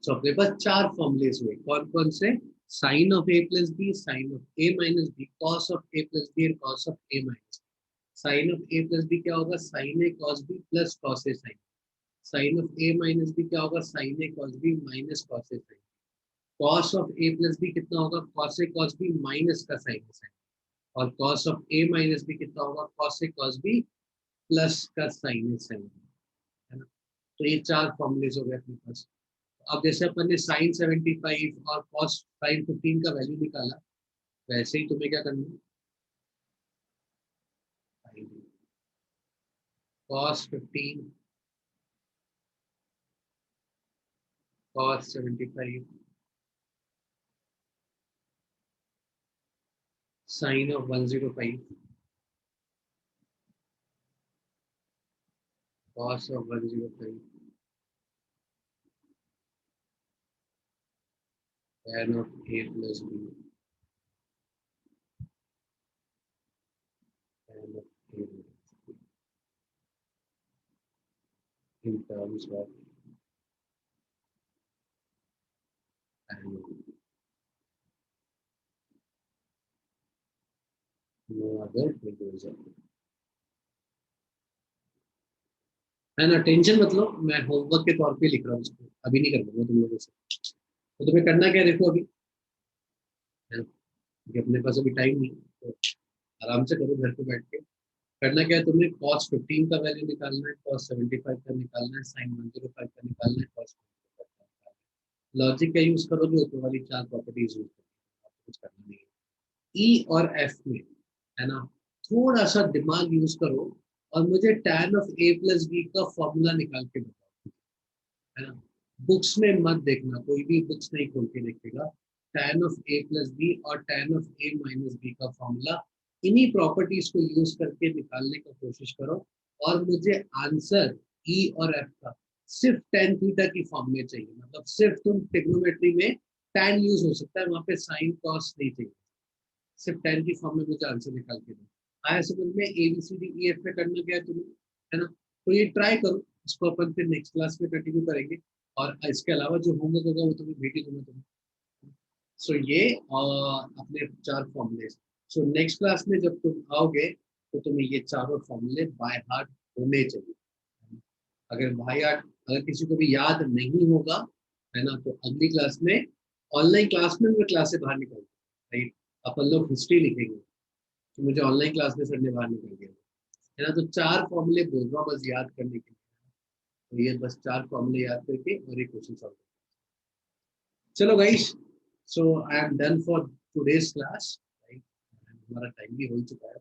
तो अपने पास चार फॉर्मुलेस हुए, कौन कौन से sine of A plus B sine of A minus B cos of A plus B और cos of A minus B. Sine of A plus B क्या होगा sine A cos B plus cos A sine. Sine of A minus B क्या होगा sine A cos B minus cos A sine. Cos of A plus B कितना होगा cos A cos B minus का sine A sine. और cos of A minus B कितना होगा cos A cos B plus का sine A sine, है ना। तो ये चार फॉर्मुलेज हो गए अपने पास। अब जैसे अपन ने साइन 75 और कॉस साइन 15 का वैल्यू निकाला, वैसे ही तुम्हें क्या करना है cos 15 cos 75 sine of 105 cos of 105 tan of a plus b tan of a minus b in terms of tan of b. No other equation है ना। टेंशन मतलब मैं होमवर्क के तौर पे लिख रहा हूँ इसको, अभी नहीं कर पाऊंगा तुम लोगों से। तो तुम्हें करना क्या है देखो अभी, है ना, क्योंकि अपने पास अभी टाइम नहीं है। तो आराम से करो घर पे बैठ के। करना क्या है तुम्हें, cos 15 का वैल्यू निकालना है, cos 75 का निकालना है, sin 105 का निकालना है, cos 105 का निकालना है। लॉजिक का यूज करोगे, ऊपर वाली 4 प्रॉपर्टीज यूज करोगे, आपको कुछ करना नहीं है। ई और एफ में है ना, थोड़ा सा दिमाग यूज करो और मुझे tan of a plus B का फॉर्मूला निकाल के बताओ, है ना। बुक्स में मत देखना, कोई भी बुक्स नहीं खोल के देखेगा। tan of a plus B और tan of a minus B का फॉर्मूला, इन्हीं प्रॉपर्टीज को यूज करके निकालने का कोशिश करो, और मुझे आंसर ई और एफ का सिर्फ tan थीटा की फॉर्म में चाहिए। मतलब सिर्फ तुम ट्रिग्नोमेट्री में tan यूज हो सकता है, वहां पे sin cos नहीं चाहिए, सिर्फ tan की फॉर्म में मुझे आंसर निकाल के दो। आया समझ में, A B C D E F पे करना क्या है तुम्हें, है ना। तो ये ट्राई करो, इसको अपन फिर नेक्स्ट क्लास में कंटिन्यू करेंगे, और इसके अलावा जो होमवर्क होगा वो तुम्हें भेज दूंगा तुम्हें। सो ये अपने 4 फॉर्मूले, सो नेक्स्ट क्लास में जब तुम आओगे तो तुम्हें ये चारों फॉर्मूले बाय हार्ट होने चाहिए। अगर बाय हार्ट, अगर किसी को भी याद नहीं होगा, है ना, तो अगली क्लास में, ऑनलाइन क्लास में मैं क्लास से बाहर निकल, राइट, अपन लोग हिस्ट्री लिखेंगे, तो मुझे ऑनलाइन क्लास में सर ने बाहर निकल गया, है ना। तो 4 फॉर्मूले बोल रहा हूँ बस याद करने के लिए, तो ये बस 4 फॉर्मूले याद करके और एक क्वेश्चन सॉल्व। चलो guys, so I am done for today's class, right, हमारा टाइम भी हो चुका है।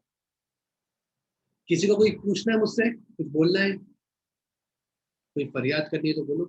किसी को कोई पूछना है मुझसे, कुछ बोलना है, कोई फरियाद करनी है तो बोलो।